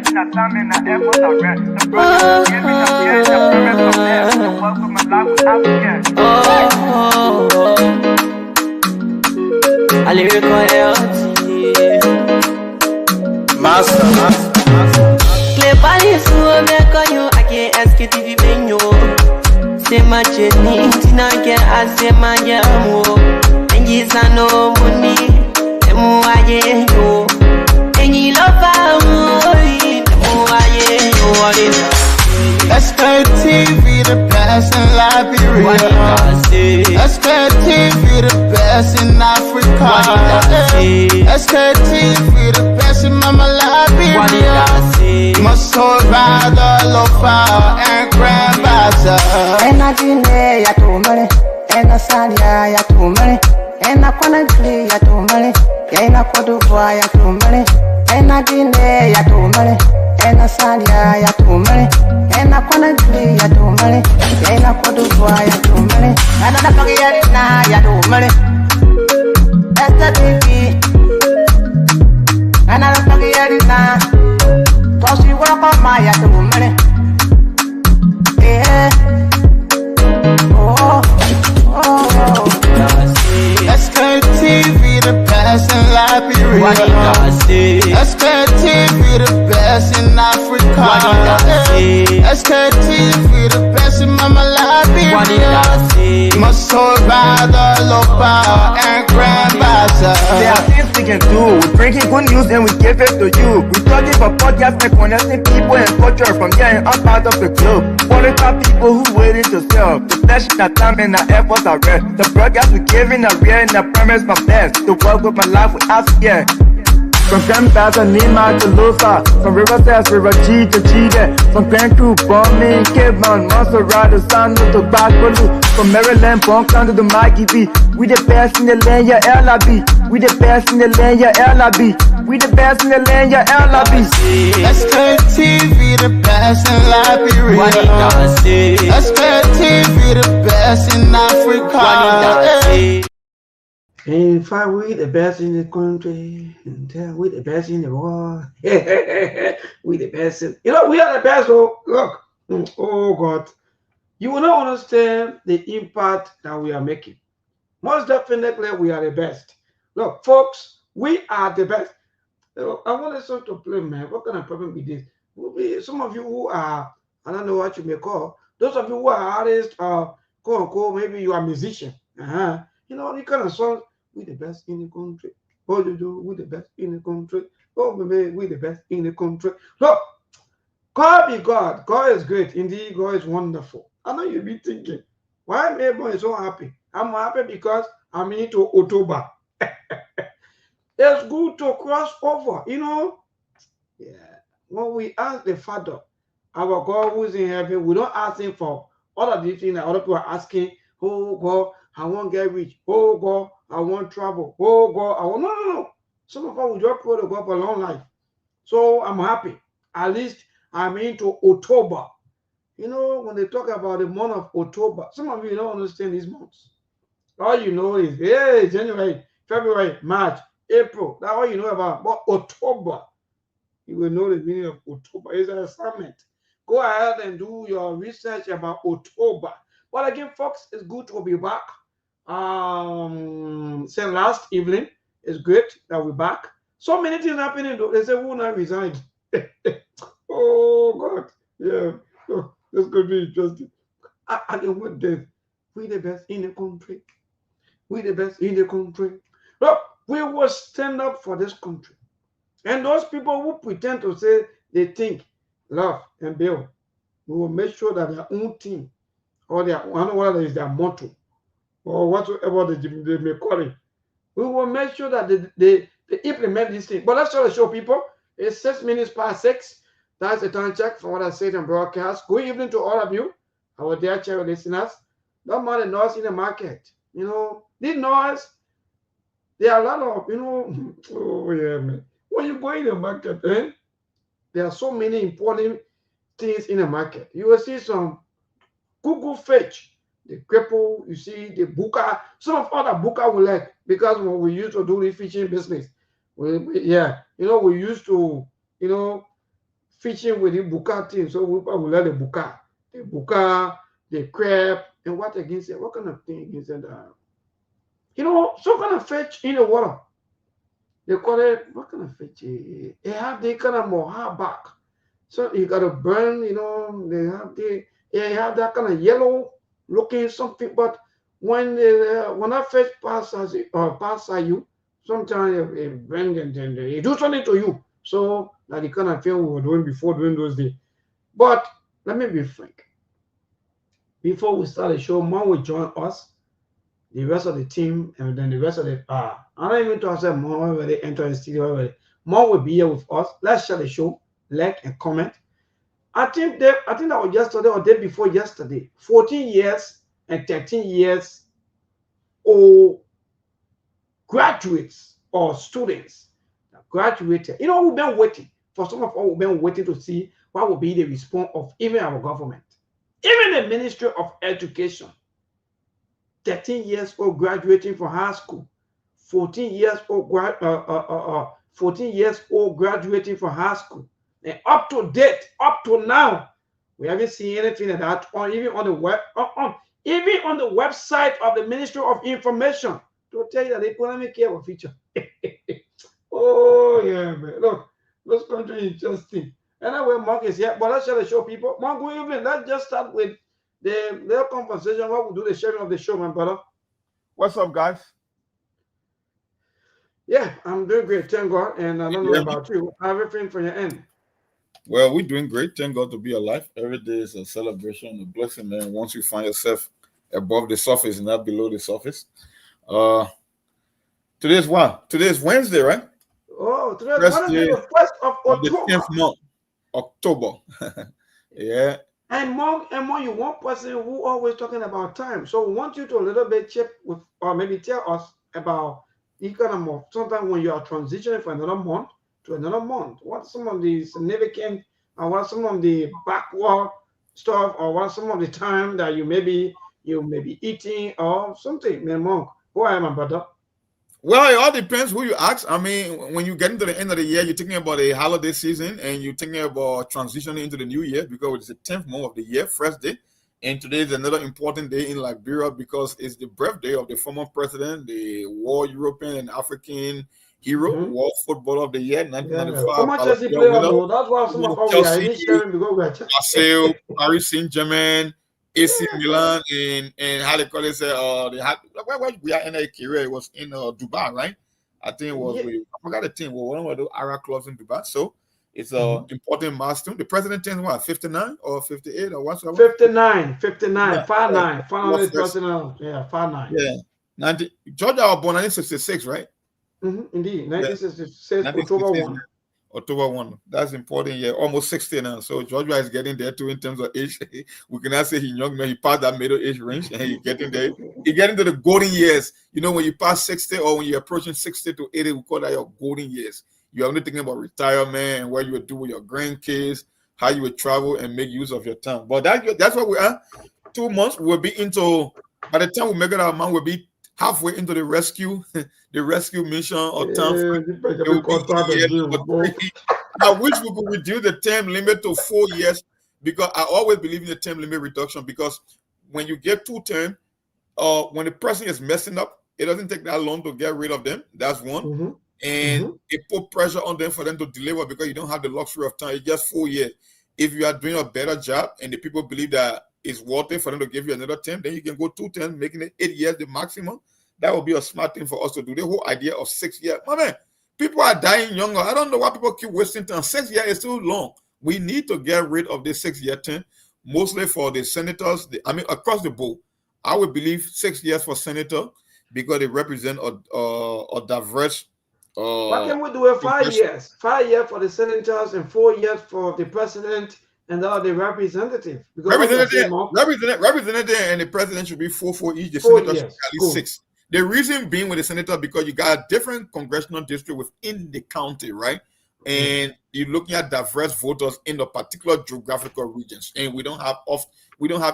blessing that time in the effort I read. The brothers gave me the fear, the promise of death. The work with my life without fear. A lyrical health. Master. Play Paris, who make on you, I can't Sktv-Lib. Say my journey, Tina can I say my jamo. And yes, I know money, and more I know. And you love me, more I know. Sktv, the best in Liberia. Sktv, the best in Africa. Sktv, the best in Mama Liberia. Must hold by the lofa and grandbaza. And I didn't ya to money, and I said ya to money, and I can't play ya to money, and I could do ya to money, and I didn't ya to money, and I said ya to money, and I can't play ya to money, and I could do ya to money, and I don't get it now ya to money. That's the baby, and I don't get it now. Cause you walk on my ya to money. Yeah. Sktv, the best in Liberia. Sktv, the best in Africa. Sktv, the best in Mama Liberia. Must hold by the lofa and grandbaza. There are things we can do. We bringing good news and we give it to you. We talking for podcasts and connecting people and culture from here and out part of the globe. Qualified people who waiting to sell. The flesh, the time, and the efforts are red. The broadcast we giving a real and the premise from best. To work with my life without fear. From Grandfather Nima to Lufa, from Riverside, River G to Chide, from Grand Crew, Bombing, Cape Mount, Montserrat, San to Backwalu, from Maryland, Bonkan to the Mikey B. We the best in the land, yeah, LIB. We the best in the land, yeah, LIB. We the best in the land, yeah, LIB. Sktv, the best in Liberia. Sktv, the best in Africa. In fact, we the best in the country, and we the best in the world. We the best in, we are the best. Oh, look, oh God, you will not understand the impact that we are making. Most definitely, we are the best. Look, folks, we are the best. I want to sort of play, man. What kind of problem with this? Some of you who are, I don't know what you may call, those of you who are artists, quote unquote, maybe you are musician. You kind of songs. We the best in the country. Oh, we the best in the country. Oh, we the best in the country. Look, God be God. God is great. Indeed, God is wonderful. I know you'll be thinking, why am I so happy? I'm happy because I'm into October. It's good to cross over, Yeah. When we ask the Father, our God who's in heaven, we don't ask him for all of these things that other people are asking. Oh, God, I want to get rich. Oh, God, I want travel. Oh, God, I want... No. Some of us will just pray to God for a long life. So I'm happy. At least I'm into October. When they talk about the month of October, some of you don't understand these months. All you know is, hey, January, February, March, April. That's all you know about. But October, you will know the meaning of October. It's an assignment. Go ahead and do your research about October. But again, folks, it's good to be back. Since last evening, it's great that we're back. So many things happening. They say, who will not resign? Oh, God. Yeah. Oh, this could be interesting. I can wait this. We the best in the country. We the best in the country. Look, we will stand up for this country. And those people who pretend to say they think, love, and build, we will make sure that their own team, or their, I don't know whether it's their motto, or whatever they may call it, we will make sure that they implement this thing. But let's try to show people, it's 6 minutes past 6. That's the time check for what I said in broadcast. Good evening to all of you, our dear channel listeners. Don't mind the noise in the market. This noise, there are a lot of, oh yeah, man. When you go in the market, there are so many important things in the market. You will see some Google fetch, the cripple, you see the booker, some of other booker we like, because when we used to do the fishing business, we used to, fishing with the buka thing. So we probably let the crab, and what against it? What kind of thing against it? Some kind of fish in the water. They call it, what kind of fish? They have the kind of more hard back. So you gotta burn, they have that kind of yellow looking something, but when that fish passes you, sometimes it burn and then they do something to you. So that the kind of thing we were doing before during those days. But let me be frank. Before we start the show, Mom will join us, the rest of the team, and then the rest of the I don't even talk about Mom when they enter the studio already. Mom will be here with us. Let's share the show, like and comment. I think that was yesterday or day before yesterday. 14 years and 13 years old graduates or students that graduated. We've been waiting. For some of us, we've been waiting to see what will be the response of even our government. Even the Ministry of Education. 13 years old graduating from high school. 14 years old 14 years old graduating from high school. And up to date, up to now, we haven't seen anything of that, or even on the website of the Ministry of Information to tell you that they put me care of feature. Oh yeah, man. Look, this country is interesting. Anyway, Mark is here, but let's share the show, people. Mark, good evening. Let's just start with their conversation. What we'll do the sharing of the show, my brother. What's up, guys? Yeah, I'm doing great, thank God. And I don't know about you. Everything from your end. Well, we're doing great. Thank God to be alive. Every day is a celebration, a blessing. Man, once you find yourself above the surface and not below the surface. Today's what? Today's Wednesday, right? Oh, today's Wednesday, the 1st of October. The 10th month, October. Yeah. And Mom, you're one person who always talking about time. So we want you to a little bit chip with, or maybe tell us about economy. Sometimes when you are transitioning from another month to another month, what some of the significant and what some of the backward stuff, or what some of the time that you may be eating or something. Man, Monk, who I am, my brother. Well, it all depends who you ask. I mean, when you get into the end of the year, you're thinking about a holiday season and you're thinking about transitioning into the new year because it's the 10th month of the year, first day. And today is another important day in Liberia because it's the birthday of the former president, the world European and African hero, world footballer of the year, 1995. Former Chelsea player, though. That's why some of us are sharing because we are Marseille, Paris Saint-Germain, AC Milan, and how they call it, where we are in a career. It was in Dubai, right? I think it was, I forgot the team. Well, one of the Arab clubs in Dubai. So it's an important milestone. The president turns what, 59 or 58 or whatsoever? 59, 59, 59. Finally, president, 59. Yeah. Georgia was born in 1966, right? Indeed, 1966, October 1. October 1. That's important. Yeah, almost 60 now. So Georgia is getting there too in terms of age. We cannot say he's young, man. He passed that middle age range and he's getting there. He getting to the golden years. When you pass 60 or when you're approaching 60 to 80, we call that your golden years. You're only thinking about retirement and what you would do with your grandkids, how you would travel and make use of your time. But that's what we are. 2 months, we'll be into, by the time we make it our mind, we'll be halfway into the rescue mission or time. I wish we could reduce the term limit to 4 years because I always believe in the term limit reduction because when you get 2 terms, when the person is messing up, it doesn't take that long to get rid of them. That's one. And it put pressure on them for them to deliver because you don't have the luxury of time. It's just 4 years. If you are doing a better job and the people believe that it's worth it for them to give you another term, then you can go 2 terms, making it 8 years the maximum. That would be a smart thing for us to do. The whole idea of 6 years. My man, people are dying younger. I don't know why people keep wasting time. 6 years is too long. We need to get rid of this 6-year term, mostly for the senators. Across the board. I would believe 6 years for senator because they represent a diverse. Why can't we do it 5 years? 5 years for the senators and 4 years for the president and the representative. Representative and the president should be 4 for each. The senator should be at least 6. The reason being with the senator because you got a different congressional district within the county, right? And you're looking at diverse voters in the particular geographical regions, and we don't have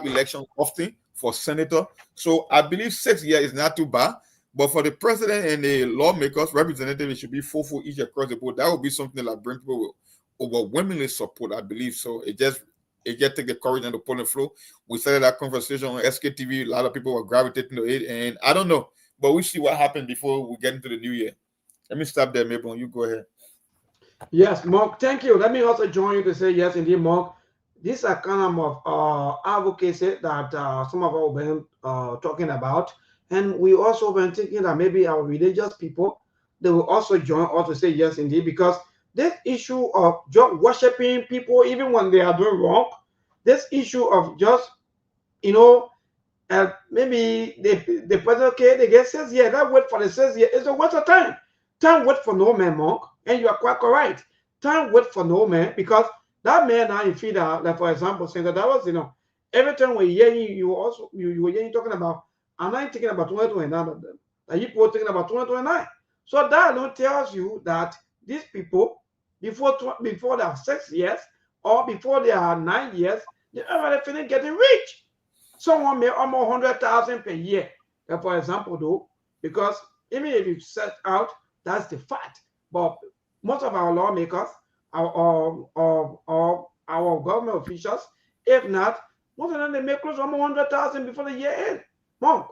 elections often for senator. So I believe 6 years is not too bad. But for the president and the lawmakers, representatives, it should be 4 for each across the board. That would be something that bring people overwhelmingly support. I believe so. It just take the courage and the put on the floor. We started that conversation on Sktv. A lot of people were gravitating to it, and I don't know, but we see what happened before we get into the new year. Let me stop there, Maple. You go ahead. Yes, Mark, thank you. Let me also join you to say yes, indeed, Mark. These are kind of advocacy that some of us have been talking about. And we also been thinking that maybe our religious people, they will also join us to say yes, indeed, because this issue of just worshiping people, even when they are doing wrong, this issue of just, you know, maybe the person, okay, they get 6 years, that wait for the 6 years, it's a waste of time. Time wait for no man, Monk, and you are quite correct. Time wait for no man, because that man now in feeder, like for example, saying that was, you know, every time we hear you also you were hearing talking about, I'm not thinking about 2029, like you were thinking about 2029. So that alone tells you that these people before they have 6 years or before they are 9 years, they already finished getting rich. Someone make almost 100,000 per year, for example, though, because even if you set out, that's the fact. But most of our lawmakers, our government officials, if not, most of them they make close to almost 100,000 before the year end. Monk.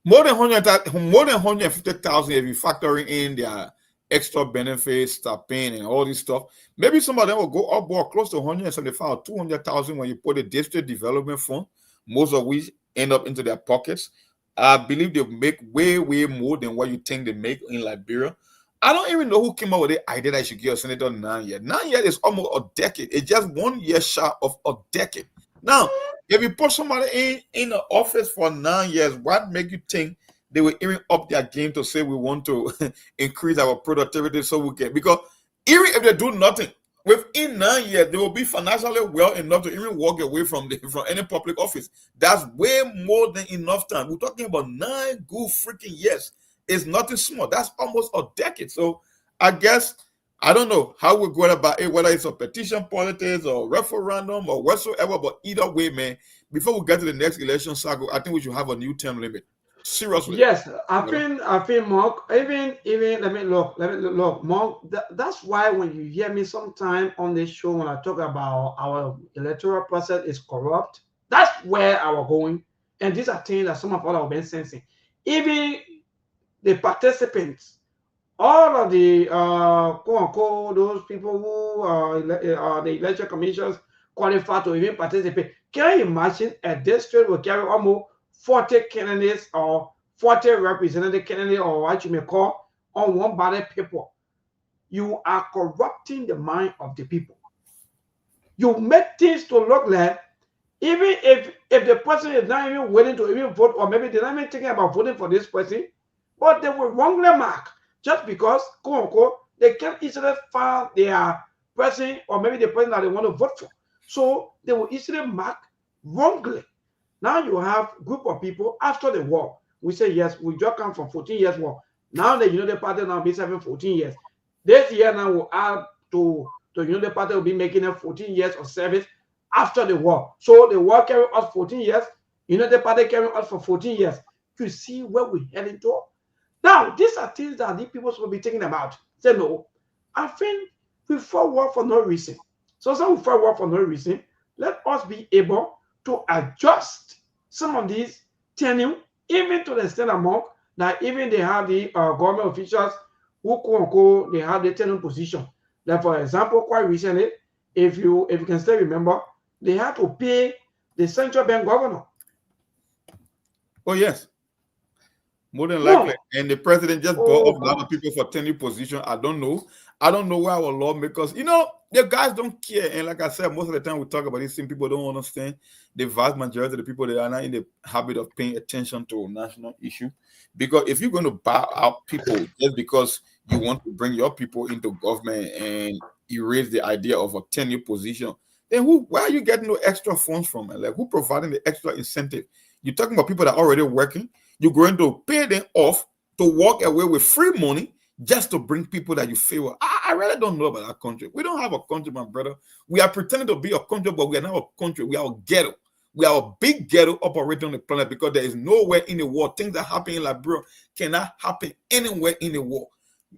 More than 150,000 if you factor in their extra benefits, stipend, and all this stuff. Maybe some of them will go up more close to 175 or 200,000 when you put the district development fund, most of which end up into their pockets. I believe they make way more than what you think they make in Liberia. I don't even know who came up with the idea that you should give a senator 9 years. 9 years is almost a decade. It's just 1 year short of a decade. Now, if you put somebody in the office for 9 years, what make you think they will even up their game to say we want to increase our productivity so we can? Because even if they do nothing, within 9 years, they will be financially well enough to even walk away from any public office. That's way more than enough time. We're talking about 9 good freaking years. It's nothing small. That's almost a decade. So I guess, I don't know how we're going about it, whether it's a petition politics or referendum or whatsoever, but either way, man, before we get to the next election cycle, I think we should have a new term limit. Seriously. Yes, I think, Mark, even let me look, Mark, that's why when you hear me sometime on this show, when I talk about our electoral process is corrupt, that's where I was going. And these are things that some of us have been sensing. Even the participants, all of the quote unquote those people who are the election commissions qualified to even participate. Can you imagine a district will carry almost 40 candidates or 40 representative candidates, or what you may call, on one ballot paper? You are corrupting the mind of the people. You make things to look like, even if the person is not even willing to even vote, or maybe they're not even thinking about voting for this person, but they will wrongly mark just because, quote unquote, they can't easily find their person or maybe the person that they want to vote for. So they will easily mark wrongly. Now you have a group of people after the war. We say, yes, we just come from 14 years war. Now the United Party now be serving 14 years. This year now will add to the United Party will be making a 14 years of service after the war. So the war carried us 14 years. United Party carried us for 14 years. You see where we're heading to? Now, these are things that the people should be thinking about. Say, no, I think we forward for no reason. So we forward for no reason. Let us be able to adjust some of these tenure, even to the extent among that even they have the government officials who quote unquote they have the tenure position. Like for example, quite recently, if you can still remember, they had to pay the central bank governor. Oh yes. More than likely. No. And the president just bought up a lot of people for tenure position. I don't know why our lawmakers, the guys don't care. And like I said, most of the time we talk about these things, people don't understand. The vast majority of the people, they are not in the habit of paying attention to national issue. Because if you're going to buy out people just because you want to bring your people into government and erase the idea of a tenure position, then where are you getting no extra funds from? Like who providing the extra incentive? You're talking about people that are already working. You're going to pay them off to walk away with free money just to bring people that you favor. I really don't know about our country. We don't have a country, my brother. We are pretending to be a country, but we are not a country. We are a ghetto. We are a big ghetto operating on the planet because there is nowhere in the world. Things that happen in Liberia cannot happen anywhere in the world.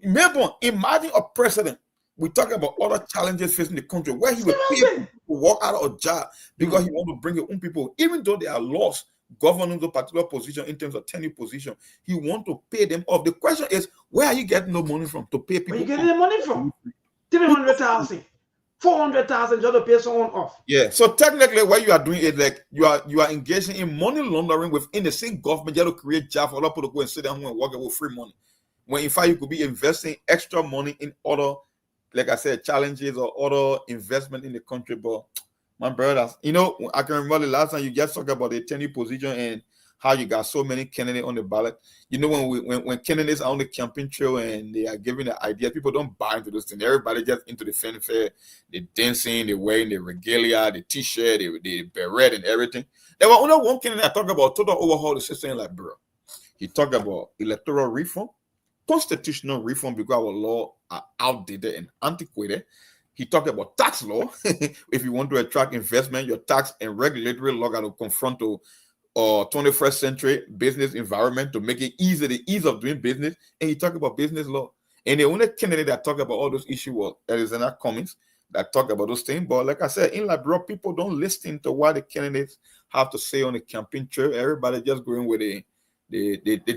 Remember, imagine a president We talk about other challenges facing the country where he will pay people to walk out of job because he want to bring his own people, even though they are lost governing the particular position in terms of tenure position. He want to pay them off. The question is, where are you getting the money from to pay people? Where you getting the money from? 300,000, 400,000 just to pay someone off. Yeah. So technically, what you are doing is like you are engaging in money laundering within the same government just to create jobs for other people to go and sit down and work with free money. When in fact you could be investing extra money in other, like I said, challenges or other investment in the country. But my brothers, you know, I can remember the last time you just talked about the tenure position and how you got so many candidates on the ballot. You know, when candidates are on the campaign trail and they are giving the idea, people don't buy into those things. Everybody just into the fanfare, the dancing, the wearing the regalia, the t-shirt, the beret and everything. There was only one candidate I talked about total overhaul the system, like, bro. He talked about electoral reform, constitutional reform because our law are outdated and antiquated. He talked about tax law. If you want to attract investment, your tax and regulatory law got to confront to 21st century business environment to make it easy, the ease of doing business. And he talked about business law. And the only candidate that talked about all those issues was Arizona Cummings that talked about those things. But like I said, in Liberia, people don't listen to what the candidates have to say on the campaign trail. Everybody just going with the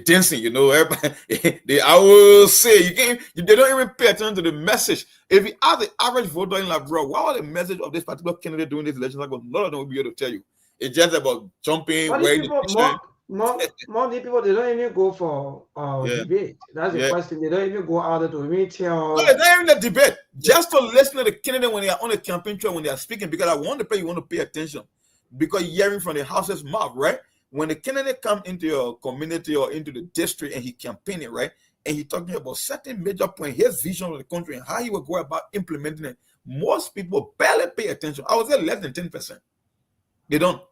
dancing, you know. Everybody, I will say they don't even pay attention to the message. If you ask the average voter in Liberia, what was the message of this particular candidate during this election? Like, none of them will be able to tell you. It's just about jumping. More people, they don't even go for debate. That's the question. They don't even go out to meet. No, it's not even a debate. Just to listen to the candidate when they are on the campaign trail, when they are speaking, because I want to pay, you want to pay attention. Because you're hearing from the house's mouth, right? When the candidate come into your community or into the district and he campaigning, right? And he talking about certain major points, his vision of the country and how he will go about implementing it. Most people barely pay attention. I would say less than 10%. They don't.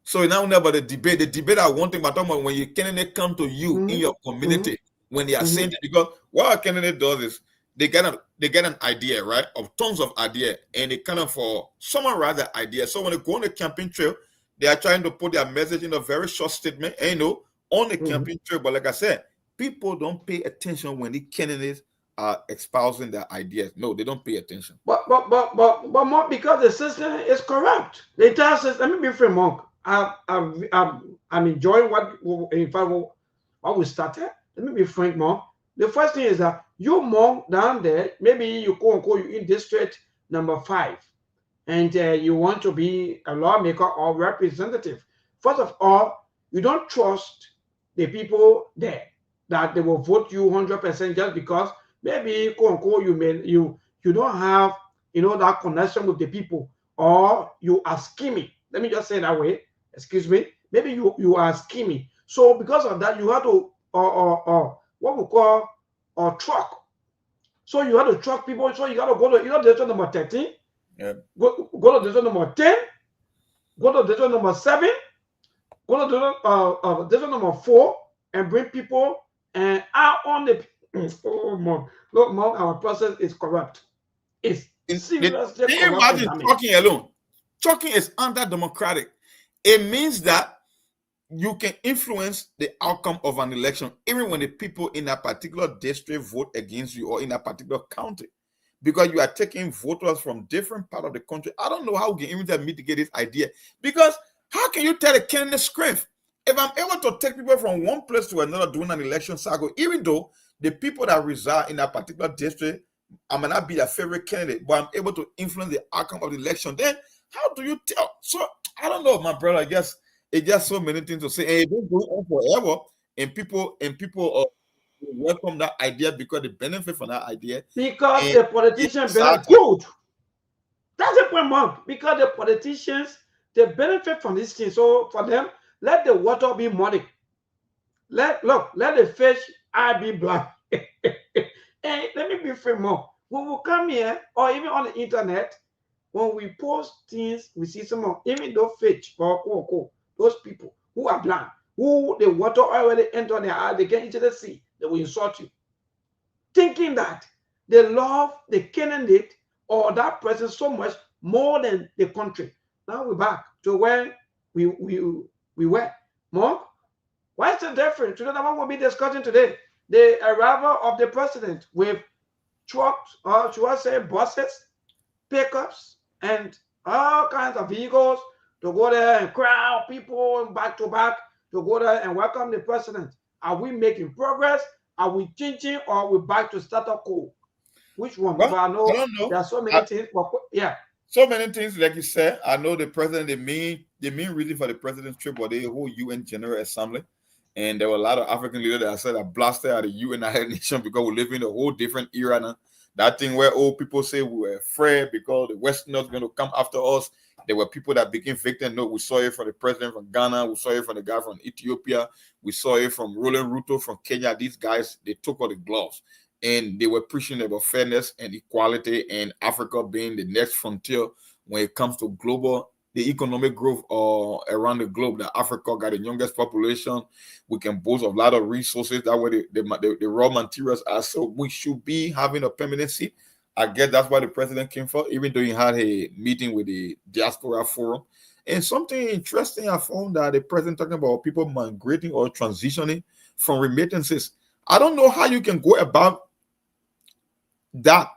So now about the debate I want to talk about when your candidate come to you in your community, when they are saying that, because what a candidate does is they get an idea, right, of tons of idea, and they kind of summarize that idea. So when they go on the campaign trail, they are trying to put their message in a very short statement, and, you know, on the campaign trail. But like I said, people don't pay attention when the candidates are espousing their ideas. No, they don't pay attention. But more because the system is corrupt. The entire system. Let me be frank, Monk. I'm enjoying what we started. Let me be frank, Monk. The first thing is that you, Monk, down there, maybe you you in district number 5, and you want to be a lawmaker or representative. First of all, you don't trust the people there that they will vote you 100% just because maybe you don't have, you know, that connection with the people, or you are scheming. Let me just say it that way. Excuse me. Maybe you are scheming. So because of that, you have to what we call truck. So you have to truck people. So you got to go to district number 13. Yeah. Go to district number 10. Go to district number 7. Go to district number 4 and bring people and out on the. Oh, Mom. Look, Mom, our process is corrupt. It's seriously corrupt. Imagine talking alone. Talking is anti-democratic. It means that you can influence the outcome of an election even when the people in a particular district vote against you or in a particular county, because you are taking voters from different parts of the country. I don't know how we can even mitigate this idea, because how can you tell a candidate strength? If I'm able to take people from one place to another during an election cycle, even though the people that reside in a particular district, I may not be their favorite candidate, but I'm able to influence the outcome of the election, then how do you tell? So I don't know, my brother. I guess it's just so many things to say. And it don't go on forever. And people welcome that idea because they benefit from that idea. Because the politicians benefit. Good. That's the point, Mark. Because the politicians, they benefit from this thing. So for them, let the water be muddy. Let the fish eye be black. Hey, let me be fair, more. When we come here, or even on the internet, when we post things, we see some even though fish or those people who are blind, who the water already enter their eye, they get into the sea, they will insult you. Thinking that they love the candidate or that person so much more than the country. Now we're back to where we were. Mark, what's the difference? You know what we'll be discussing today? The arrival of the president with trucks, or should I say buses, pickups, and all kinds of vehicles to go there and crowd people back to back to go there and welcome the president? Are we making progress? Are we changing, or are we back to status quo? Which one? Well, Because I know I don't know. there are so many things. Yeah. So many things, like you said. I know the president, the main reason for the president's trip was the whole UN General Assembly. And there were a lot of African leaders that said that blasted at the United Nations because we live in a whole different era now. That thing where old people say we were afraid because the Westerners going to come after us. There were people that became victims. No, we saw it from the president from Ghana. We saw it from the guy from Ethiopia. We saw it from Roland Ruto from Kenya. These guys, they took all the gloves. And they were preaching about fairness and equality and Africa being the next frontier when it comes to the economic growth around the globe. That Africa got the youngest population. We can boast of a lot of resources. That way the raw materials are. So we should be having a permanent seat. I guess that's why the president came for, even though he had a meeting with the Diaspora Forum. And something interesting, I found that the president talking about people migrating or transitioning from remittances. I don't know how you can go about that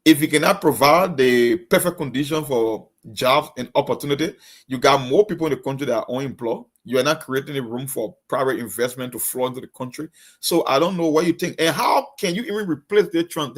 if you cannot provide the perfect condition for jobs and opportunity. You got more people in the country that are unemployed. You are not creating a room for private investment to flow into the country. So I don't know what you think. And how can you even replace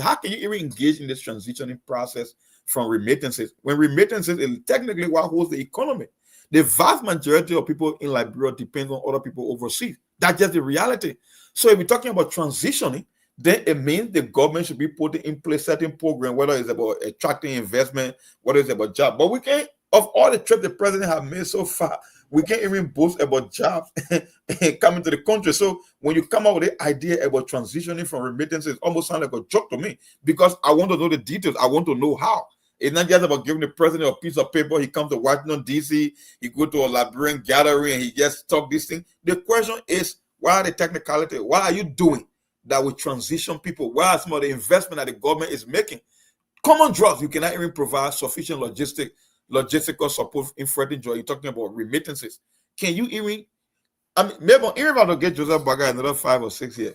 how can you even engage in this transitioning process from remittances? When remittances is technically what holds the economy. The vast majority of people in Liberia depend on other people overseas. That's just the reality. So if we're talking about transitioning, then it means the government should be putting in place certain program, whether it's about attracting investment, whether it's about job. But we can't, of all the trips the president has made so far, we can't even boast about jobs coming to the country. So when you come up with the idea about transitioning from remittances, it almost sounds like a joke to me, because I want to know the details. I want to know how. It's not just about giving the president a piece of paper. He comes to Washington, D.C., he go to a Liberian gathering, and he just talk this thing. The question is, what are the technicality? What are you doing that will transition people? Why are some of the investment that the government is making? Common drugs, you cannot even provide sufficient logistical support in threatening drugs. You're talking about remittances. Can you even, maybe even if I don't get Joseph Baga another 5 or 6 years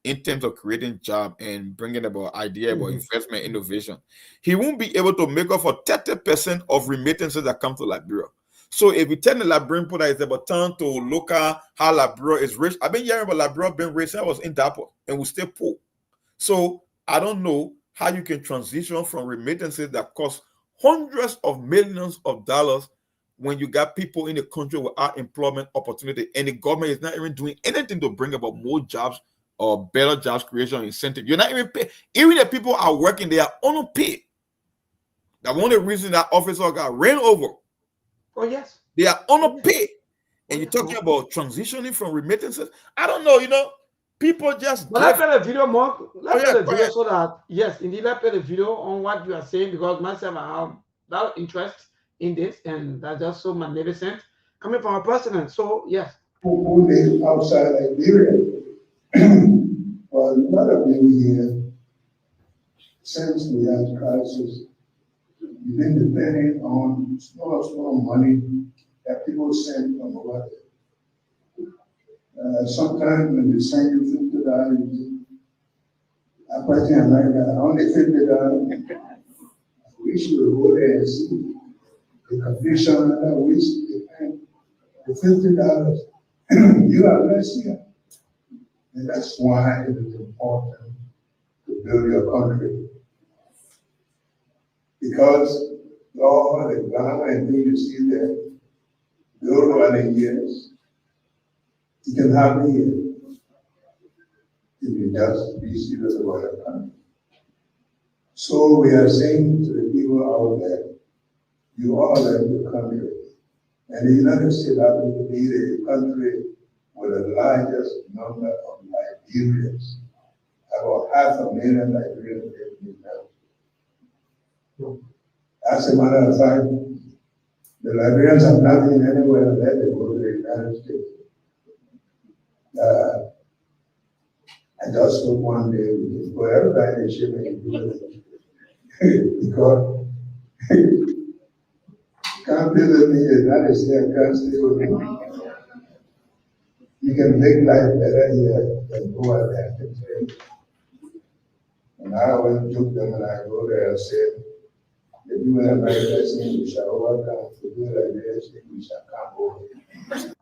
in terms of creating job and bringing about idea about investment innovation, he won't be able to make up for 30% of remittances that come to Liberia. So if you tell the Liberian people that it's about time to look at how Liberia is rich, I've been hearing about Liberia being rich since I was in Dapo, and we stay poor. So I don't know how you can transition from remittances that cost hundreds of millions of dollars when you got people in the country without employment opportunity, and the government is not even doing anything to bring about more jobs or better jobs creation incentive. You're not even paid. Even if people are working, they are unpaid. That's one of the reasons that officer got ran over. Oh, yes. They are unpaid. And you're talking about transitioning from remittances. I don't know, people just. But let's play the video, Mark. Let's play the video so that, yes, indeed, let's play the video on what you are saying, because myself, I have that interest in this, and that's just so magnificent coming from a president. So, yes. Who live outside Liberia? For a lot of years, since we had crisis, we've been depending on small money that people send from over there. Sometimes when they send you $50, I put in America, only $50. I wish you would go there and see the condition, and I wish they pay the $50. You are less here. And that's why it is important to build your country. Because all the Ghana and you see there, build one in years, you can have it here. If you just be serious about your country. So we are saying to the people out there, you all love your country. And the United States happen to be the country with the largest number of Liberians. About 500,000 Liberians live in now. As a matter of fact, the Liberians have not been anywhere unless they go to the United States. I just hope one day we can go everybody in ship and do it. Because can't visit me, the United States can't stay with me. You can make life better here than go out there. And I always joke them and I go there and say, if you want to write that thing, we shall overcome. If you like this, we shall come over.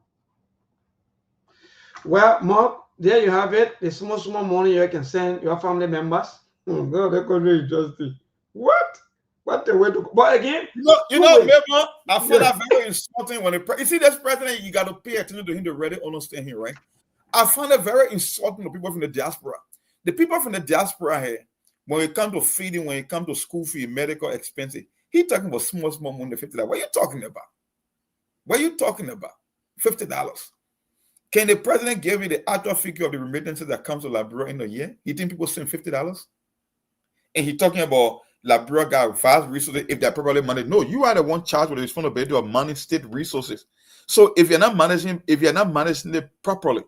Well, Mark, there you have it. The small money you can send your family members. Oh, God, that country is interesting. What? What the way to go? But again, maybe I find that very insulting when you see this president, you got to pay attention to him to really understand him, right? I find it very insulting to people from the diaspora. The people from the diaspora here, when it comes to feeding, when it comes to school fee, medical expenses, he talking about small money, $50. What are you talking about? What are you talking about? $50. Can the president give you the actual figure of the remittances that comes to Liberia in a year? You think people send $50? And he's talking about Liberia got vast resources if they're properly managed. No, you are the one charged with the responsibility of managing state resources. So if you're not managing it properly,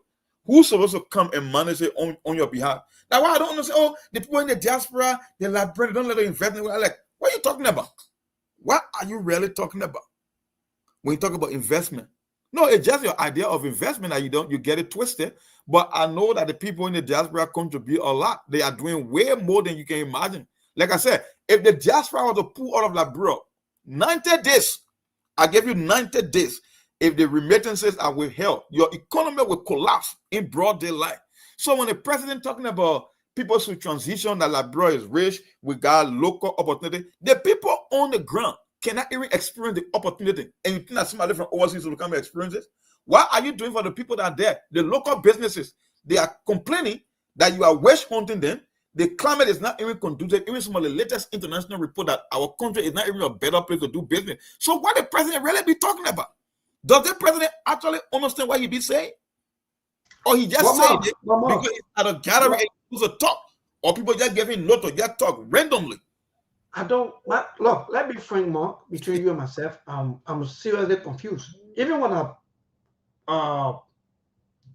who's supposed to come and manage it on your behalf? Now, why I don't understand, the people in the diaspora, they're Liberian, they don't let them invest in it. I'm like, what are you talking about? What are you really talking about when you talk about investment? No, it's just your idea of investment that you get it twisted. But I know that the people in the diaspora contribute a lot. They are doing way more than you can imagine. Like I said, if the diaspora was to pull out of Liberia, 90 days, I give you 90 days. If the remittances are withheld, your economy will collapse in broad daylight. So when the president talking about people should transition, that Liberia is rich, we got local opportunity, the people on the ground cannot even experience the opportunity. And you think that somebody from overseas will come and experience it? What are you doing for the people that are there? The local businesses, they are complaining that you are witch hunting them. The climate is not even conducive. Even some of the latest international report that our country is not even a better place to do business. So what the president really be talking about? Does the president actually understand what he be saying? Or he just saying it because it's at a gathering and he a talk? Or people just giving notes or just talk randomly? I don't, look, let me be frank, Mark, between you and myself. I'm seriously confused. Even when I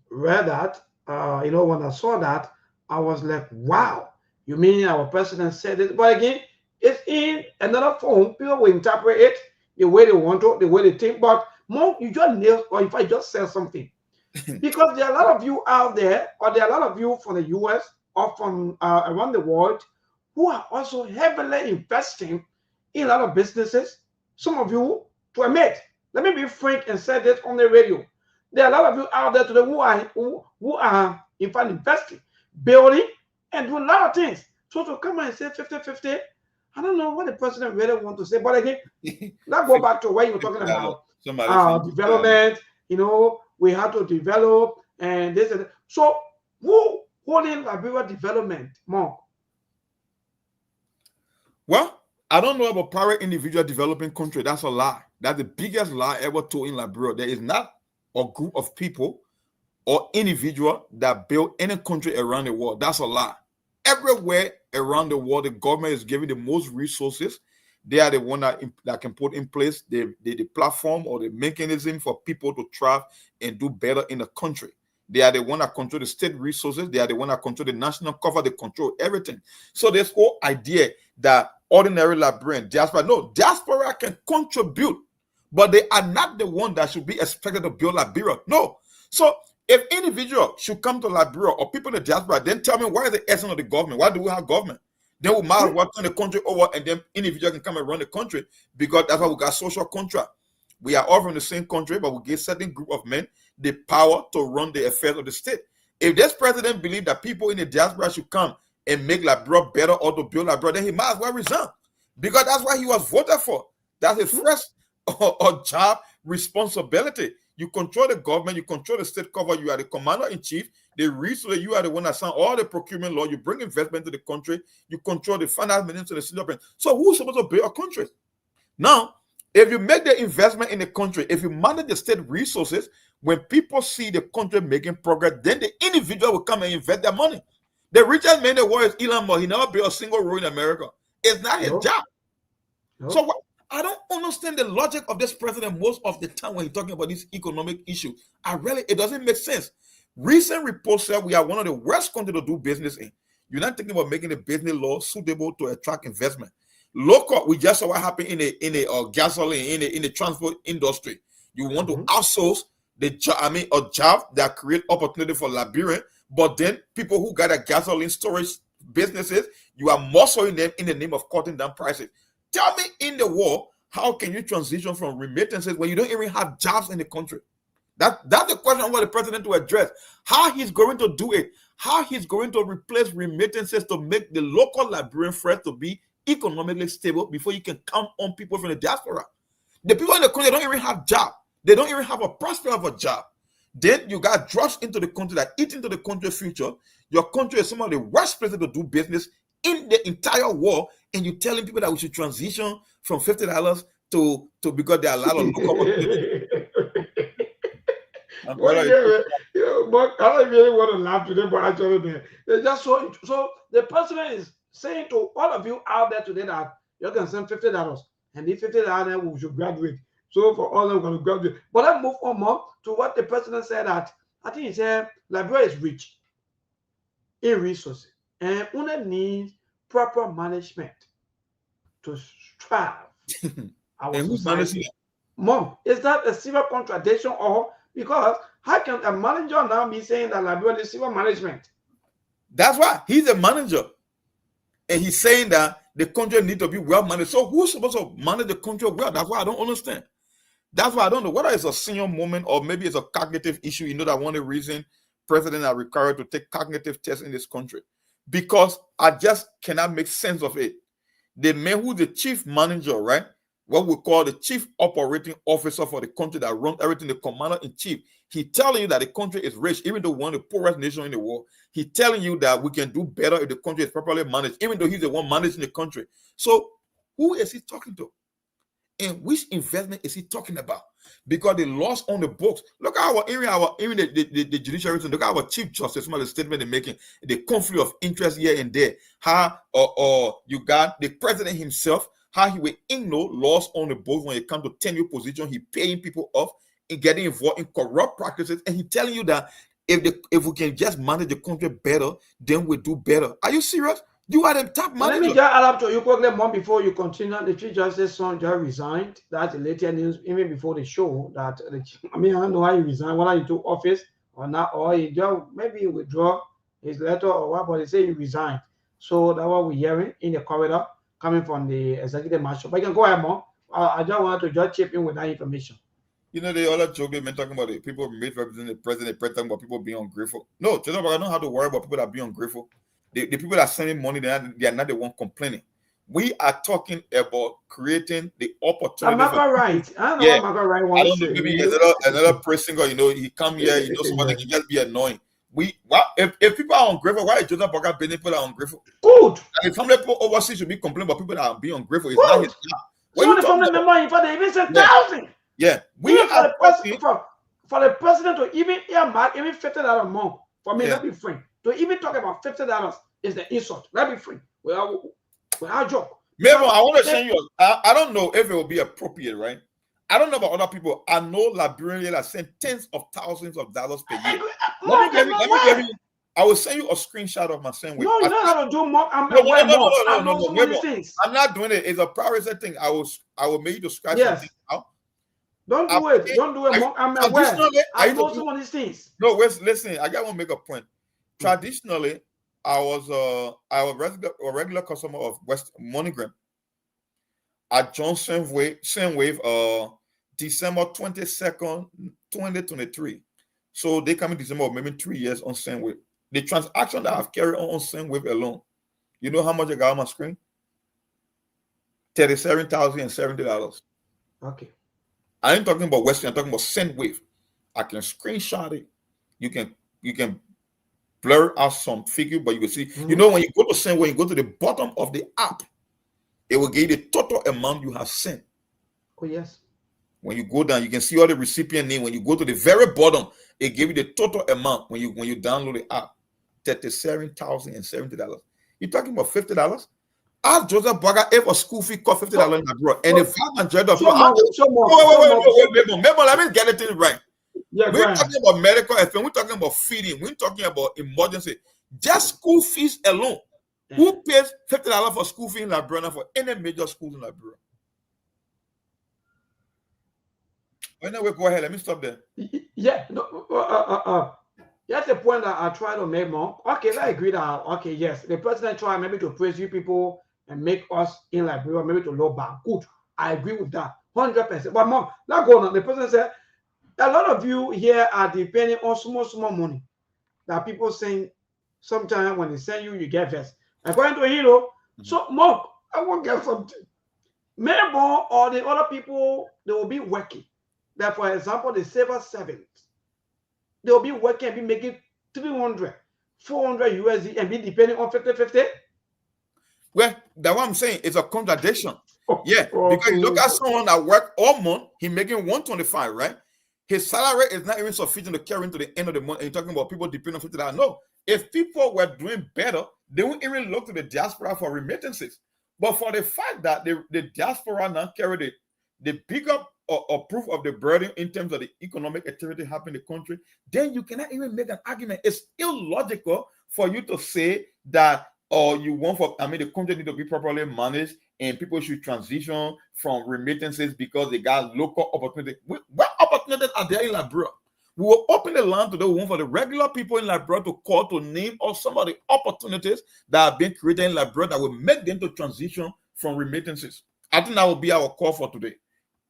read that, when I saw that, I was like, wow, you mean our president said it? But again, it's in another form. People will interpret it the way they want to, the way they think. But Mark, you just nailed, or if I just say something, because there are a lot of you out there, or there are a lot of you from the US or from around the world who are also heavily investing in a lot of businesses. Some of you, to admit, let me be frank and say this on the radio. There are a lot of you out there today who are in fact investing, building, and doing a lot of things. So to come and say 50-50, I don't know what the president really want to say. But again, let's go back to what you were talking about. Development, we have to develop and this and that. So who holding Liberia development more? Well, I don't know about private individual developing country. That's a lie. That's the biggest lie ever told in Liberia. There is not a group of people or individual that build any country around the world. That's a lie. Everywhere around the world, the government is giving the most resources. They are the one that can put in place the platform or the mechanism for people to thrive and do better in the country. They are the one that control the state resources. They are the one that control the national cover. They control everything. So this whole idea that ordinary Liberian diaspora, no, diaspora can contribute, but they are not the one that should be expected to build Liberia. No. So if individual should come to Liberia or people in the diaspora, then tell me why is the essence of the government? Why do we have government? Then we might as well turn the country over and then individual can come and run the country, because that's why we got social contract. We are all from the same country, but we give certain group of men the power to run the affairs of the state. If this president believes that people in the diaspora should come and make Liberia better or to build Liberia, then he might as well resign, because that's what he was voted for. That's his first job responsibility. You control the government, you control the state cover, you are the commander-in-chief, the resource, you are the one that signed all the procurement law, you bring investment to the country, you control the finance minister, the senior president. So who's supposed to build a country? Now, if you make the investment in the country, if you manage the state resources, when people see the country making progress, then the individual will come and invest their money. The richest man in the world is Elon Musk. He never built a single road in America. It's not his job. So I don't understand the logic of this president most of the time when he's talking about this economic issue. It doesn't make sense. Recent reports say we are one of the worst countries to do business in. You're not thinking about making a business law suitable to attract investment. Local, we just saw what happened in the gasoline, in the transport industry. You want to outsource a job that create opportunity for Liberian, but then people who got a gasoline storage businesses, you are muscling them in the name of cutting down prices. Tell me, in the war, how can you transition from remittances when you don't even have jobs in the country? That's the question I want the president to address. How he's going to do it, how he's going to replace remittances to make the local Liberian threat to be economically stable before you can count on people from the diaspora. The people in the country don't even have job. They don't even have a prospect of a job. Then you got drugs into the country that eat into the country's future. Your country is some of the worst places to do business in the entire world, and you're telling people that we should transition from $50 to because there are a lot of local but I don't really want to laugh today, but actually, they just so the president is saying to all of you out there today that you can send $50, and the $50 we should graduate. So for all of them, we're going to graduate. But let's move on more to what the president said that I think he said Liberia is rich in resources and only needs proper management to strive. Our society. Mom, is that a civil contradiction, or because how can a manager now be saying that Liberia is civil management? That's why he's a manager, and he's saying that the country needs to be well managed. So who's supposed to manage the country well? That's why I don't understand. That's why I don't know whether it's a senior moment or maybe it's a cognitive issue. You know that one of the reasons presidents are required to take cognitive tests in this country, because I just cannot make sense of it. The man who's the chief manager, right? What we call the chief operating officer for the country that runs everything, the commander-in-chief, he telling you that the country is rich, even though one of the poorest nations in the world. He telling you that we can do better if the country is properly managed, even though he's the one managing the country. So who is he talking to? And which investment is he talking about? Because the loss on the books. Look at the judiciary. Look at our chief justice, some of the statement they're making, the conflict of interest here and there. How you got the president himself, how he will ignore laws on the books when it comes to tenure position. He paying people off and getting involved in corrupt practices, and he telling you that if we can just manage the country better, then we'll do better. Are you serious? You are the top manager. Let me just add up to you quickly, Mom, before you continue. The Chief Justice's son just resigned. That's the latest news, even before the show. That I don't know why he resigned, whether he took office or not, or he just maybe withdraw his letter or what, but they say he resigned. So that's what we're hearing in the corridor coming from the executive marshal. But you can go ahead, Mom. I just wanted to just chip in with that information. You know, the other joke they've been talking about it. People misrepresenting the president talking about people being ungrateful. No, I don't have to worry about people that are being ungrateful. The people that are sending money, they are not the one complaining. We are talking about creating the opportunity. I'm right. I know what Margaret Wright wants. I don't know, maybe another person, he come here, somebody can just be annoying. If people are ungrateful, why is Joseph Boga being people that are ungrateful? Good. And if family people overseas should be complaining about people that are being ungrateful, it's not his job. So the family member, in fact, they even said $1,000. Yeah. For the president to even earmark even $50 a month, for me, let me free. To even talk about $50 is the insult. Let me free. Without joke. Maybe I want to send you. I don't know if it will be appropriate, right? I don't know about other people. I know Liberians that send tens of thousands of dollars per year. Let me give you. I will send you a screenshot of my sandwich. No, you don't have to do more. I'm not doing it. It's a private thing. I will make you to scratch something out. Don't do it. Don't do it. I'm aware. I know some of these things. No, listen. I got to make a point. Traditionally, I was a regular customer of West MoneyGram. I joined Sendwave December 22nd, 2023. So they come in December of maybe 3 years on Sendwave. The transaction that I've carried on Sendwave alone, you know how much I got on my screen? $37,070. Okay. I ain't talking about Western, I'm talking about Sendwave. I can screenshot it. You can blur out some figure, but you will see. You know, when you go to Sendwave, you go to the bottom of the app, it will give you the total amount you have sent. Oh, yes. When you go down, you can see all the recipient name. When you go to the very bottom, it gives you the total amount when you download the app. $37,070. You're talking about $50? Ask Joseph Boga if a school fee cost $50 in abroad. And if $500 let me get it right. Yeah, we're talking about medical FM, we're talking about feeding, we're talking about emergency. Just school fees alone. Who pays $50 for school fee in Liberia for any major schools in Liberia? Anyway, go ahead. Let me stop there. Yeah. No, That's the point that I try to make more. Okay, I agree that, okay, yes, the president tried maybe to praise you people and make us in Liberia, maybe to low back. Good. I agree with that. 100%. But mom, not going on. The president said, a lot of you here are depending on small money that people saying sometimes when they send you, you get vest. According to hero, so mom, I won't get something. Maybe or the other people, they will be working. That, for example, the civil servants, they will be working and be making 300, 400 USD and be depending on 50-50. Well, that's what I'm saying. It's a contradiction. Yeah, Oh, because you look at someone that work all month, he making 125, right? His salary is not even sufficient to carry into the end of the month. And you're talking about people depending on $50. No, if people were doing better, they won't even look to the diaspora for remittances. But for the fact that the diaspora now carry the bigger or proof of the burden in terms of the economic activity happening in the country, then you cannot even make an argument. It's illogical for you to say that you want the country need to be properly managed and people should transition from remittances because they got local opportunity. What opportunities are there in Liberia? We will open the land to the one for the regular people in Liberia to call to name or some of the opportunities that have been created in Liberia that will make them to transition from remittances. I think that will be our call for today.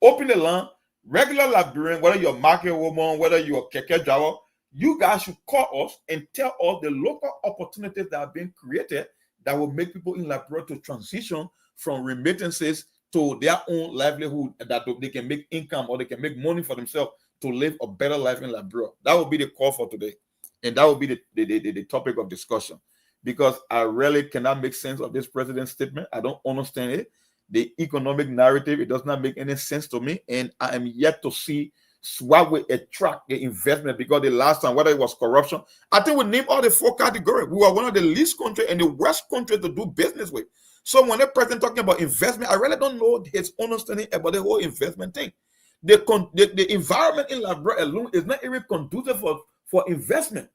Open the land, regular Liberian, whether you're a market woman, whether you're a keke driver, you guys should call us and tell us the local opportunities that have been created that will make people in Liberia to transition from remittances to their own livelihood, that they can make income or they can make money for themselves to live a better life in Liberia. That will be the call for today. And that will be the topic of discussion. Because I really cannot make sense of this president's statement. I don't understand it. The economic narrative, it does not make any sense to me. And I am yet to see what will attract the investment, because the last time, whether it was corruption, I think we named all the 4 categories. We were one of the least countries and the worst country to do business with. So when the president talking about investment, I really don't know his understanding about the whole investment thing. The environment in Liberia alone is not even conducive for investment.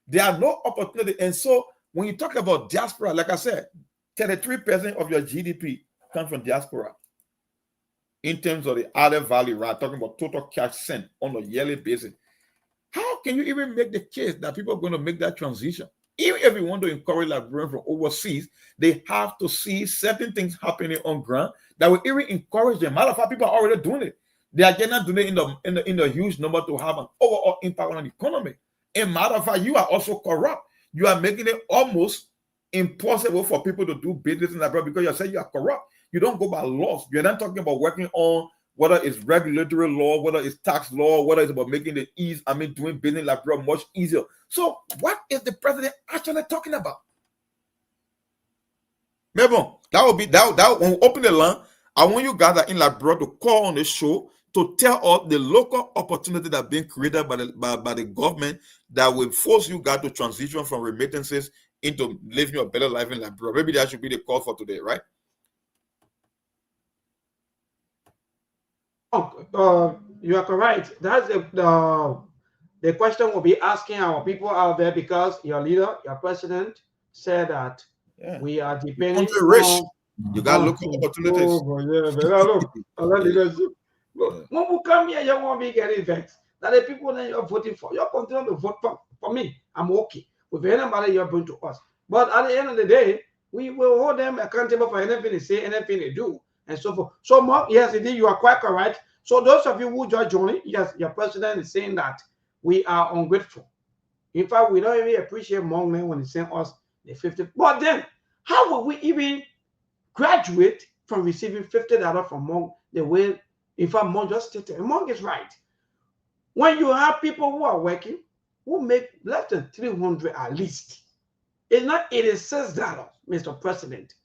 There are no opportunity. And so when you talk about diaspora, like I said, 33% of your GDP comes from diaspora. In terms of the added value, right? Talking about total cash sent on a yearly basis. How can you even make the case that people are going to make that transition? Even if you want to encourage Liberians from overseas, they have to see certain things happening on ground that will even encourage them. Matter of fact, people are already doing it. They are getting doing it in the huge number to have an overall impact on the economy. And matter of fact, you are also corrupt. You are making it almost impossible for people to do business in Liberia because you say you are corrupt. You don't go by laws. You're not talking about working on whether it's regulatory law, whether it's tax law, whether it's about making the doing business in Liberia much easier. So what is the president actually talking about? Maybe that will be that when we open the land, I want you guys that in Liberia to call on the show to tell us the local opportunity that being created by the government that will force you guys to transition from remittances into living a better life in Liberia. Maybe that should be the call for today, right? You are correct. That's the question we'll be asking our people out there, because your leader, your president, said that we are depending on. You got local opportunities. Leadership. When we come here, you won't be getting vexed. That the people that you're voting for, you continue to vote for me. I'm okay with anybody you're bringing to us. But at the end of the day, we will hold them accountable for anything they say, anything they do, and so forth. So, Mark, yes, indeed, you are quite correct. So, those of you who just joined, yes, your president is saying that we are ungrateful. In fact, we don't even appreciate Monk when he sent us the 50. But then, how will we even graduate from receiving $50 from Monk the way, in fact, Monk just stated? Monk is right. When you have people who are working, who make less than 300 at least, it's not $86, Mr. President.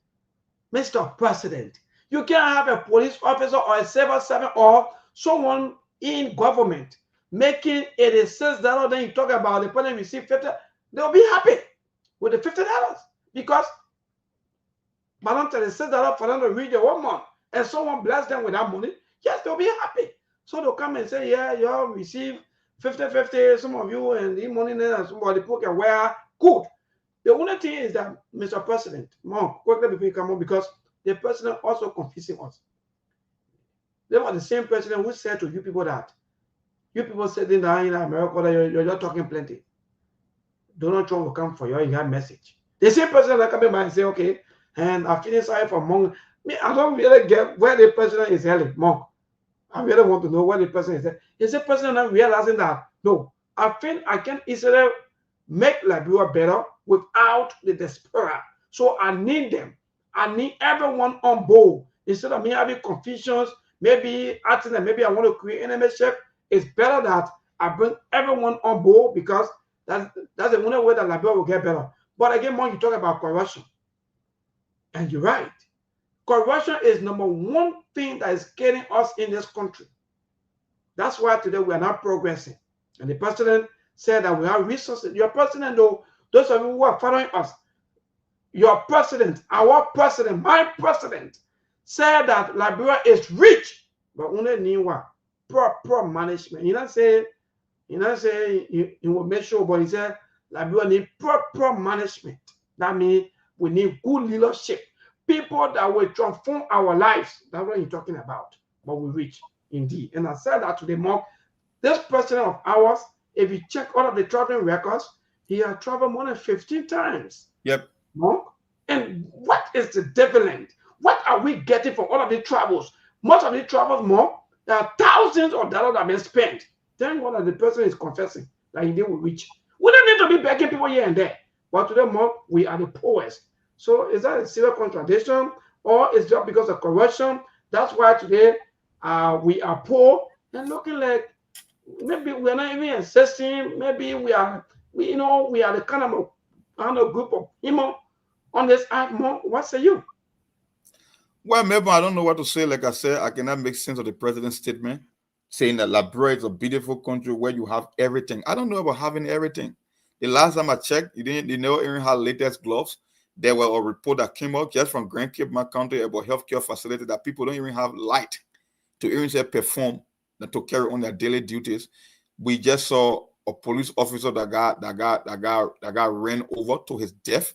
Mr. President, you can't have a police officer or a civil servant or someone in government making $86. Then you talk about the person receive 50, they'll be happy with the $50 because $36 for them to reach the 1 month, and someone bless them with that money. Yes, they'll be happy. So they'll come and say, yeah, you all receive 50-50, some of you, and the money then somebody put can wear good. The only thing is that, Mr. President, Mom, quickly before you come on, because the president also confusing us. They were the same president who said to you people that you people sitting down in America that you're just talking plenty. Donald Trump will come for your message. The same person that come by and say, okay, and I feel sorry for Monk. Me, I don't really get where the president is heading, Monk. I really want to know where the person is. Is the president not realizing that? No, I think I can easily make Liberia better without the desperate. So I need them. I need everyone on board. Instead of me having confusions, maybe acting that maybe I want to create enemyship, it's better that I bring everyone on board because that's the only way that Liberia will get better. But again, when you talk about corruption, and you're right, corruption is number one thing that is killing us in this country. That's why today we are not progressing. And the president said that we have resources. Your president, though, those of you who are following us, your president, our president, my president, said that Liberia is rich, but only need what? Proper management. He not say he will make sure, but he said Liberia need proper management. That means we need good leadership. People that will transform our lives. That's what you're talking about. But we reach indeed. And I said that to the monk. This president of ours, if you check all of the traveling records, he has traveled more than 15 times. Yep. Monk. And what is the dividend? What are we getting from all of these travels? Most of these travels, Monk, there are thousands of dollars that have been spent. Then what the person is confessing that he will reach. We don't need to be begging people here and there. But today, Monk, we are the poorest. So is that a serious contradiction, or is just because of corruption? That's why today we are poor and looking like maybe we are not even insisting. Maybe we are the kind of group of people on this act. What say you? Well, maybe I don't know what to say. Like I said, I cannot make sense of the president's statement saying that Liberia is a beautiful country where you have everything. I don't know about having everything. The last time I checked, you know, even had latest gloves. There was a report that came out just from Grand Cape County about healthcare facility that people don't even have light to even say perform, to carry on their daily duties. We just saw a police officer that got ran over to his death,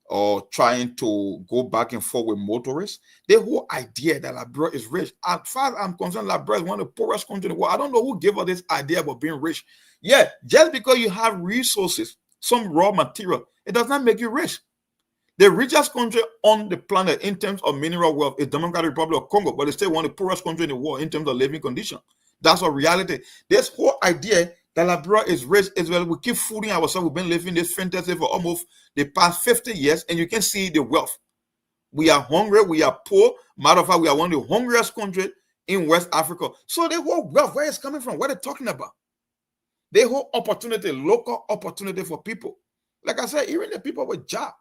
or trying to go back and forth with motorists. The whole idea that Liberia is rich, as far as I'm concerned, Liberia is one of the poorest countries in the world. I don't know who gave us this idea about being rich. Yeah, just because you have resources, some raw material, it does not make you rich. The richest country on the planet in terms of mineral wealth is Democratic Republic of Congo, but it's still one of the poorest countries in the world in terms of living conditions. That's a reality. This whole idea that Liberia is rich is well, we keep fooling ourselves. We've been living this fantasy for almost the past 50 years, and you can see the wealth. We are hungry, we are poor. Matter of fact, we are one of the hungriest countries in West Africa. So the whole wealth, where is it coming from? What are they talking about? The whole opportunity, local opportunity for people. Like I said, even the people with jobs,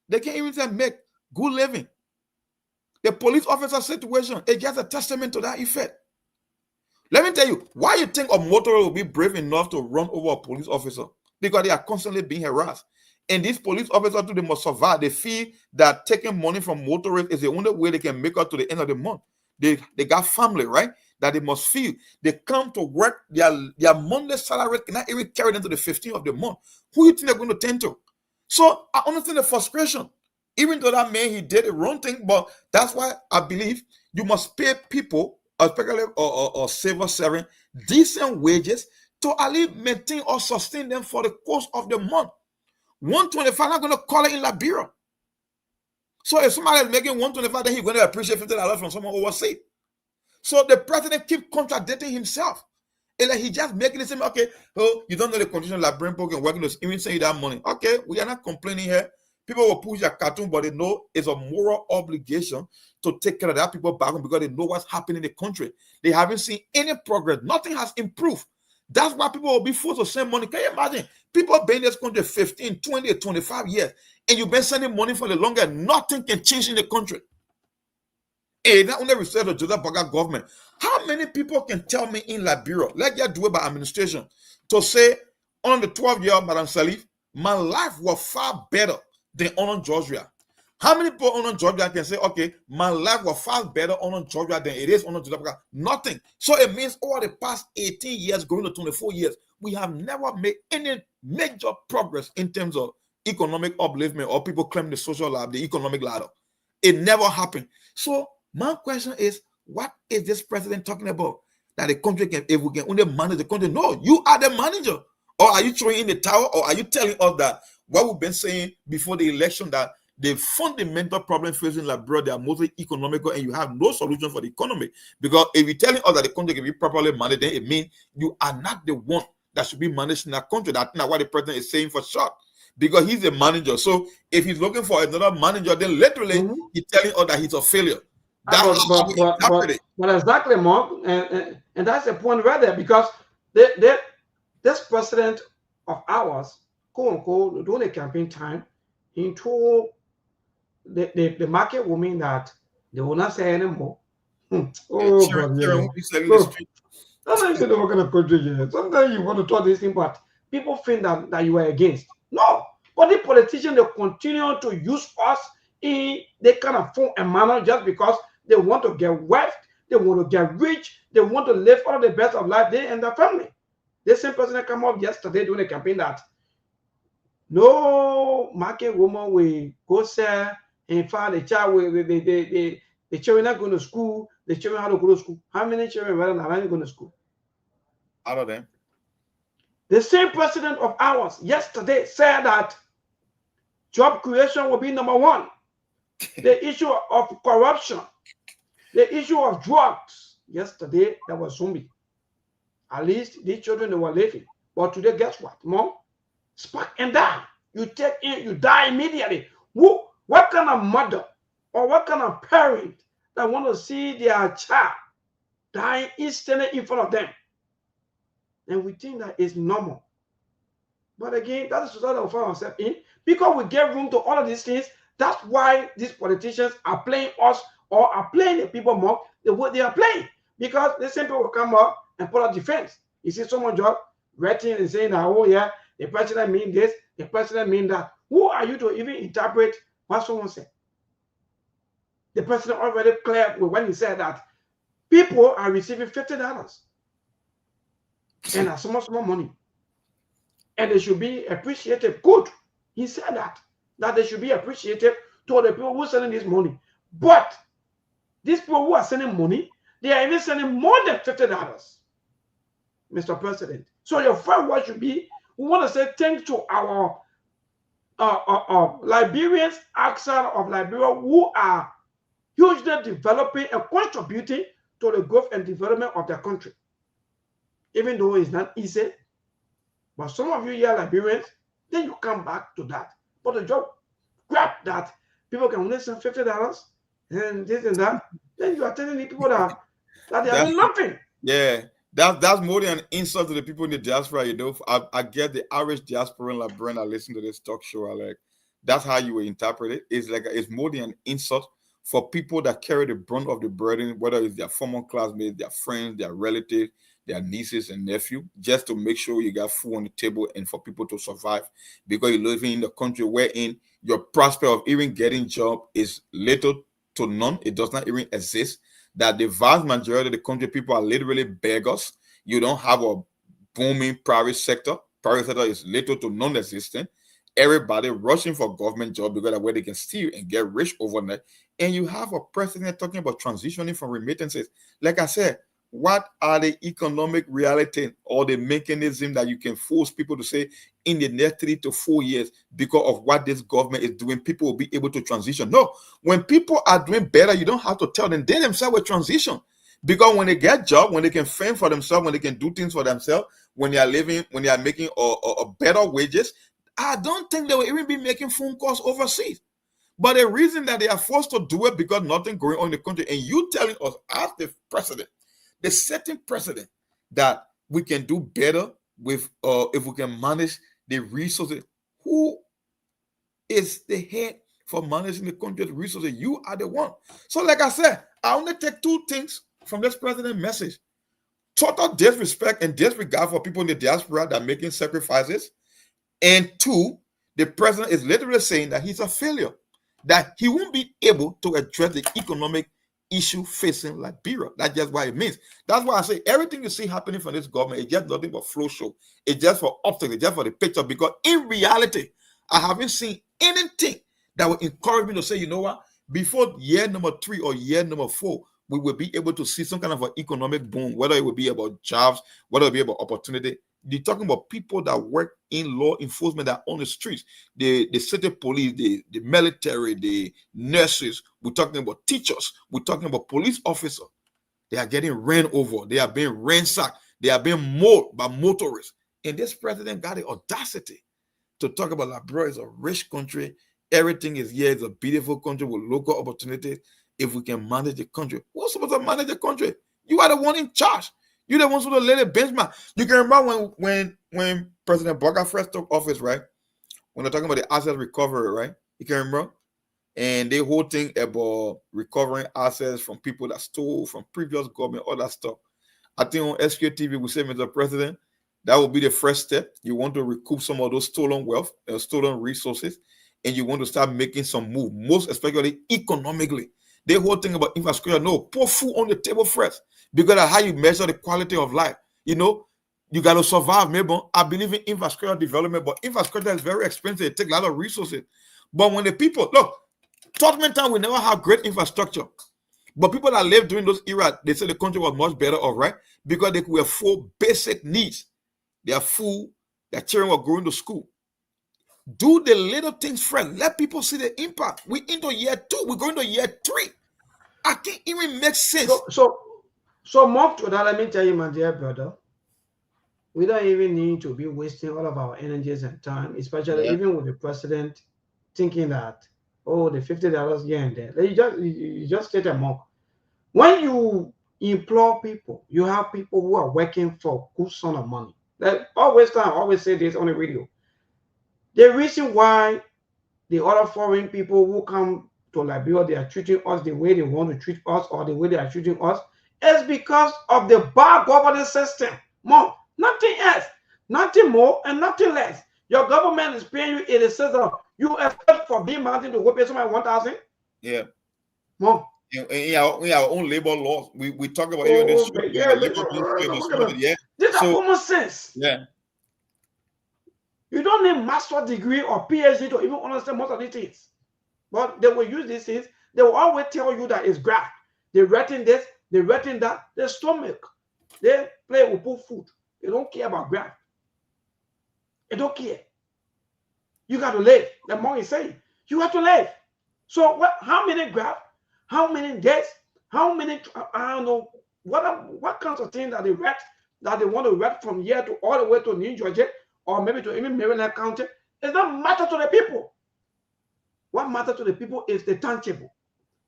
they can't even make good living. The police officer situation is just a testament to that effect. Let me tell you, why you think a motorist will be brave enough to run over a police officer? Because they are constantly being harassed. And these police officers, too, they must survive. They feel that taking money from motorists is the only way they can make it to the end of the month. They got family, right? That they must feel. They come to work, their monthly salary cannot even carry them to the 15th of the month. Who you think they're going to tend to? So I understand the frustration. Even though that man, he did the wrong thing, but that's why I believe you must pay people, especially or civil servant, decent wages to at least maintain or sustain them for the course of the month. 125, I'm not going to call it in Liberia. So if somebody is making 125, then he's going to appreciate $50 from someone overseas. So the president keeps contradicting himself. And like he just making it seem, okay, oh, you don't know the condition Liberian people can work in those, even saying that money. Okay, we are not complaining here. People will push their cartoon, but they know it's a moral obligation to take care of that people back home because they know what's happening in the country. They haven't seen any progress. Nothing has improved. That's why people will be forced to send money. Can you imagine? People have been in this country 15, 20, 25 years, and you've been sending money for the longest. Nothing can change in the country. And not only research the Joseph Boga government. How many people can tell me in Liberia, like you do it by administration, to say on the 12 year of Madam Salif, my life was far better than on Georgia? How many people on Georgia can say, okay, my life was far better on Georgia than it is on Joseph Boga? Nothing. So it means over the past 18 years, going to 24 years, we have never made any major progress in terms of economic upliftment or people claim the social ladder, the economic ladder. It never happened. So my question is, what is this president talking about? That the country can, if we can only manage the country? No, you are the manager Or are you throwing in the towel? Or are you telling us that what we've been saying before the election, that the fundamental problem facing Liberia, they are mostly economical, and you have no solution for the economy? Because if you're telling us that the country can be properly managed, then it means you are not the one that should be managing that country. That's not what the president is saying for sure. Because he's a manager. So if he's looking for another manager, then literally he's telling us that he's a failure. That's how we interpret it. But exactly, Mark, and that's the point right there, because this president of ours, quote unquote, during the campaign time, he told the market women that they will not say anymore. Oh, God, yeah. Sometimes you know what kind of country you are. Sometimes you want to talk this thing, but people think that you are against. No, but the politicians, they continue to use us in the kind of form and manner just because they want to get wealth, they want to get rich, they want to live out the best of life, they and their family. The same person that came up yesterday during the campaign that no market woman will go sell and find a child with the children not going to school, the children have to go to school. How many children are not going to school? Out of them. The same president of ours yesterday said that job creation will be number one. The issue of corruption, the issue of drugs. Yesterday, there was zombie. At least these children, they were living. But today, guess what, Mom? Spark and die. You take in, you die immediately. What kind of mother or what kind of parent that want to see their child dying instantly in front of them? And we think that is normal. But again, that's the society we find ourselves in. Because we give room to all of these things, that's why these politicians are playing us or are playing the people more the way they are playing. Because the same people will come up and put out defense. You see someone just writing and saying that, oh yeah, the president mean this, the president mean that. Who are you to even interpret what someone said? The president already cleared when he said that people are receiving $50 and that's so much more money, and they should be appreciated. Good, he said that they should be appreciated to the people who are sending this money. But these people who are sending money, they are even sending more than $50, Mr. President. So your first word should be, we want to say thanks to our Liberians outside of Liberia who are hugely developing and contributing to the growth and development of their country. Even though it's not easy, but some of you here Liberians, then you come back to that. But the job grab that people can only send $50 and this and that, then you are telling the people that they are doing nothing. Yeah. That's more than an insult to the people in the diaspora, you know. I get the average diaspora in Liberia, I listen to this talk show, like, that's how you will interpret it. It's more than an insult for people that carry the brunt of the burden, whether it's their former classmates, their friends, their relatives, their nieces and nephews, just to make sure you got food on the table and for people to survive. Because you're living in the country wherein your prospect of even getting job is little to none. It does not even exist. That the vast majority of the country people are literally beggars. You don't have a booming private sector. Private sector is little to non-existent. Everybody rushing for government job because that's where they can steal and get rich overnight. And you have a president talking about transitioning from remittances. Like I said, what are the economic reality or the mechanism that you can force people to say in the next 3 to 4 years, because of what this government is doing, people will be able to transition? No, when people are doing better, you don't have to tell them. They themselves will transition. Because when they get job, when they can fend for themselves, when they can do things for themselves, when they are living, when they are making a better wages, I don't think they will even be making phone calls overseas. But the reason that they are forced to do it because nothing going on in the country, and you telling us as the president, the setting precedent that we can do better with if we can manage the resources. Who is the head for managing the country's resources? You are the one. So like I said, I only take 2 things from this president message: total disrespect and disregard for people in the diaspora that are making sacrifices, and 2, the president is literally saying that he's a failure, that he won't be able to address the economic issue facing Liberia. That's just what it means. That's why I say everything you see happening from this government is just nothing but flow show. It's just for optics, it's just for the picture, because in reality, I haven't seen anything that will encourage me to say, you know what, before year number 3 or year number 4, we will be able to see some kind of an economic boom, whether it will be about jobs, whether it will be about opportunity. You're talking about people that work in law enforcement that are on the streets, the city police, the military, the nurses. We're talking about teachers. We're talking about police officers. They are getting ran over. They are being ransacked. They are being mauled by motorists. And this president got the audacity to talk about Liberia is a rich country. Everything is here. It's a beautiful country with local opportunities. If we can manage the country, who's supposed to manage the country? You are the one in charge. You're the ones who lay the benchmark. You can remember when President Barker first took office, right? When they're talking about the asset recovery, right? You can remember? And the whole thing about recovering assets from people that stole from previous government, all that stuff. I think on Sktv we say, Mr. President, that will be the first step. You want to recoup some of those stolen wealth, stolen resources, and you want to start making some move, most especially economically. The whole thing about infrastructure, no, put food on the table first, because that's how you measure the quality of life. You know, you got to survive, maybe. I believe in infrastructure development, but infrastructure is very expensive. It takes a lot of resources. But when the people, look, Tottenham Town will never have great infrastructure. But people that lived during those eras, they said the country was much better off, right? Because they could afford basic needs. Their food, their children were going to school. Do the little things first. Let people see the impact. We're into year 2. We're going to year 3. I can't even make sense. So Mark, to that, let me tell you, my dear brother, we don't even need to be wasting all of our energies and time, especially even with the president thinking that, oh, the $50 here and there. You just get a mock. When you employ people, you have people who are working for good sum of money. Like always say this on the radio. The reason why the other foreign people who come to Liberia, they are treating us the way they want to treat us or the way they are treating us is because of the bad governance system. More, nothing else, nothing more and nothing less. Your government is paying you $86. You expect for being mountain to go pay somebody 1,000? Yeah. More. In our own labor laws, we talk about even this. These are common sense. Yeah. You don't need master's degree or PhD to even understand most of these things. But they will use these things. They will always tell you that it's graft. They're writing this, they're writing that. Their stomach. They play with poor food. They don't care about graft. They don't care. You got to live. The monk is saying, you have to live. So how many graft? How many deaths? How many, I don't know, what kinds of things that they write, that they want to write from here to all the way to New Georgia, or maybe to even Maryland County? It doesn't matter to the people. What matters to the people is the tangible,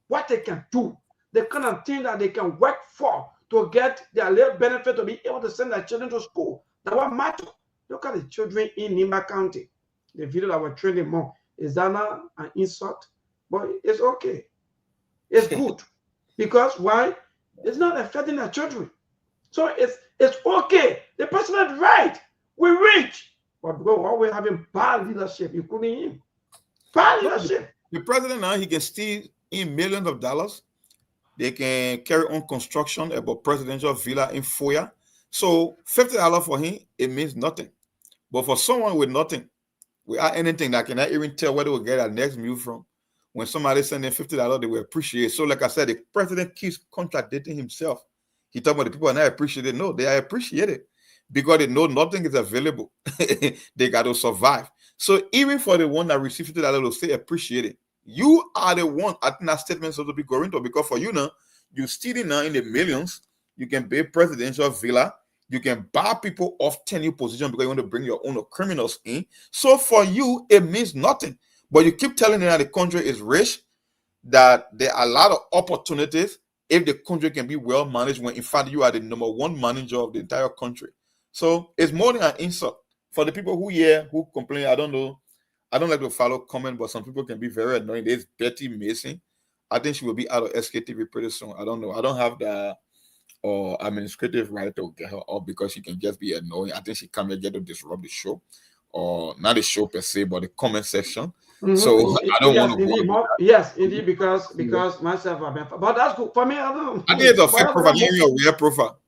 what they can do, the kind of thing that they can work for to get their little benefit to be able to send their children to school. That's what matters. Look at the children in Nimba County. The video that we're training more. Is that not an insult? But it's okay. It's good. Because why? It's not affecting their children. So it's okay. The president is right. We're rich. But because we're always having bad leadership, including him. Bad leadership. The president now, he can steal in millions of dollars. They can carry on construction about presidential villa in Foya. So $50 for him, it means nothing. But for someone with nothing, without anything that cannot even tell where they will get their next meal from, when somebody sends them $50, they will appreciate it. So like I said, the president keeps contradicting himself. He talks about the people are not appreciated. No, they are appreciated because they know nothing is available. They got to survive. So even for the one that received $50, they'll say appreciated. You are the one. I think that statement is supposed to be going to, because for you now, you're stealing now in the millions. You can pay presidential villa. You can buy people off tenure position because you want to bring your own criminals in. So for you, it means nothing. But you keep telling them that the country is rich, that there are a lot of opportunities if the country can be well managed, when in fact you are the #1 manager of the entire country. So it's more than an insult. For the people who complain, I don't know. I don't like to follow comment, but some people can be very annoying. There's Betty Mason. I think she will be out of Sktv pretty soon. I don't know. I don't have the administrative right to get her up because she can just be annoying. I think she come here to disrupt the show, or not the show per se, but the comment section. So I don't want to. Yes, indeed, because myself, but that's good for me. I think it's a fake profile, a real profile.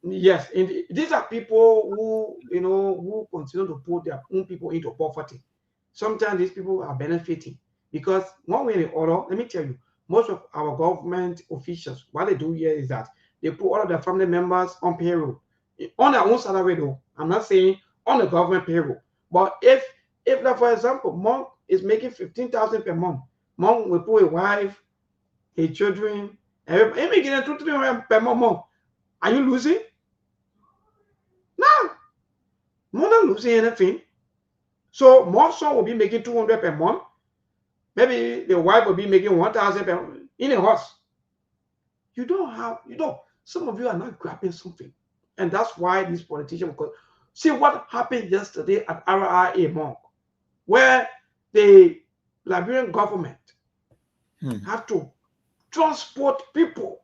Yes, indeed. These are people who who continue to put their own people into poverty. Sometimes these people are benefiting because one way or other, let me tell you, most of our government officials, what they do here is that they put all of their family members on payroll, on their own salary though. I'm not saying on the government payroll, but if like for example, Monk is making 15,000 per month, Monk will put a wife, his children, everybody making 200-300 per month. Are you losing? No, Monk not losing anything. So Monk's son will be making 200 per month. Maybe the wife will be making 1,000 per month in a house. You don't. Some of you are not grabbing something, and that's why these politicians. See what happened yesterday at RRA Monk, where the Liberian government have to transport people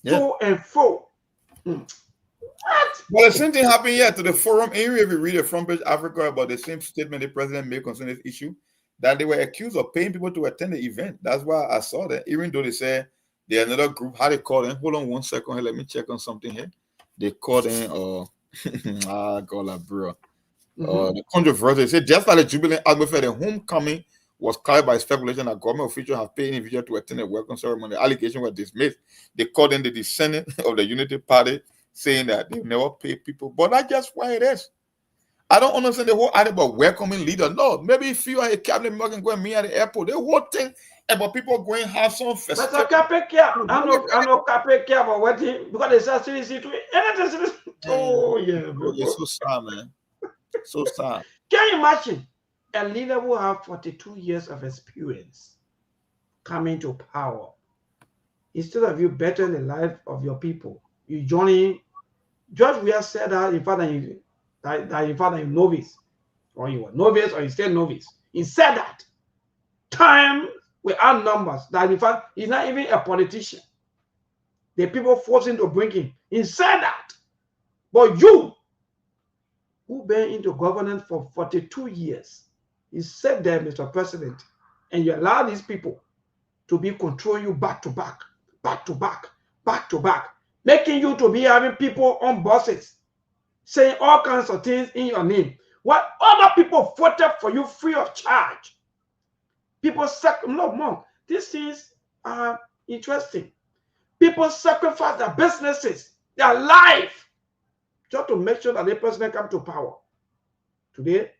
to and fro. What? Well, the same thing happened here to the forum area. If you read the front page Africa about the same statement the president made concerning this issue, that they were accused of paying people to attend the event. That's why I saw that, even though they said there's another group, how they call them. Hold on 1 second here. Let me check on something here. They called in, the controversy. They said just like the jubilant atmosphere, the homecoming was clouded by speculation that government officials have paid individuals to attend a welcome ceremony. The allegation was dismissed. They called in the descendant of the Unity Party, saying that they never pay people. But that's just why it is. I don't understand the whole idea about welcoming leaders. No, maybe if you are a cabinet member can go and meet at the airport, the whole thing about people going have some festival. But I know cafe care about wedding because they say seriously to anything. Oh yeah, bro. It's so sad, man. So sad. Can you imagine a leader who have 42 years of experience coming to power? Instead of you bettering the life of your people, you joining. George Weah said that in fact that you novice, or you were novice, or you still novice. He said that time will add numbers. That in fact he's not even a politician. The people forced him to bring him. He said that. But you, who been into governance for 42 years, he said there, Mr. President, and you allow these people to be controlling you back to back, back to back, back to back, making you to be having people on buses, saying all kinds of things in your name. What other people voted for you free of charge. People no, these things are interesting. People sacrifice their businesses, their life, just to make sure that the president come to power. Today,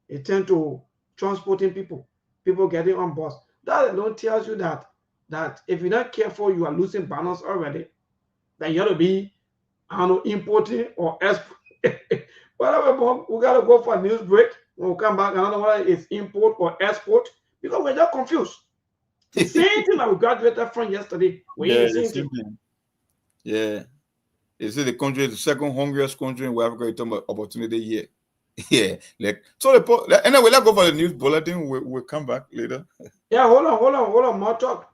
it tend to transporting people getting on bus. That alone tells you that if you're not careful, you are losing balance already. That you ought to be, I don't know, importing or exporting. Whatever, we gotta go for a news break. When we come back, I don't know whether it's import or export, because we're just confused. The same thing that we graduated from yesterday. Yeah. Is it the country, the second hungriest country in Africa? You're talking about opportunity here. Yeah. Anyway, let's go for the news bulletin. We'll come back later. Yeah, hold on. More talk.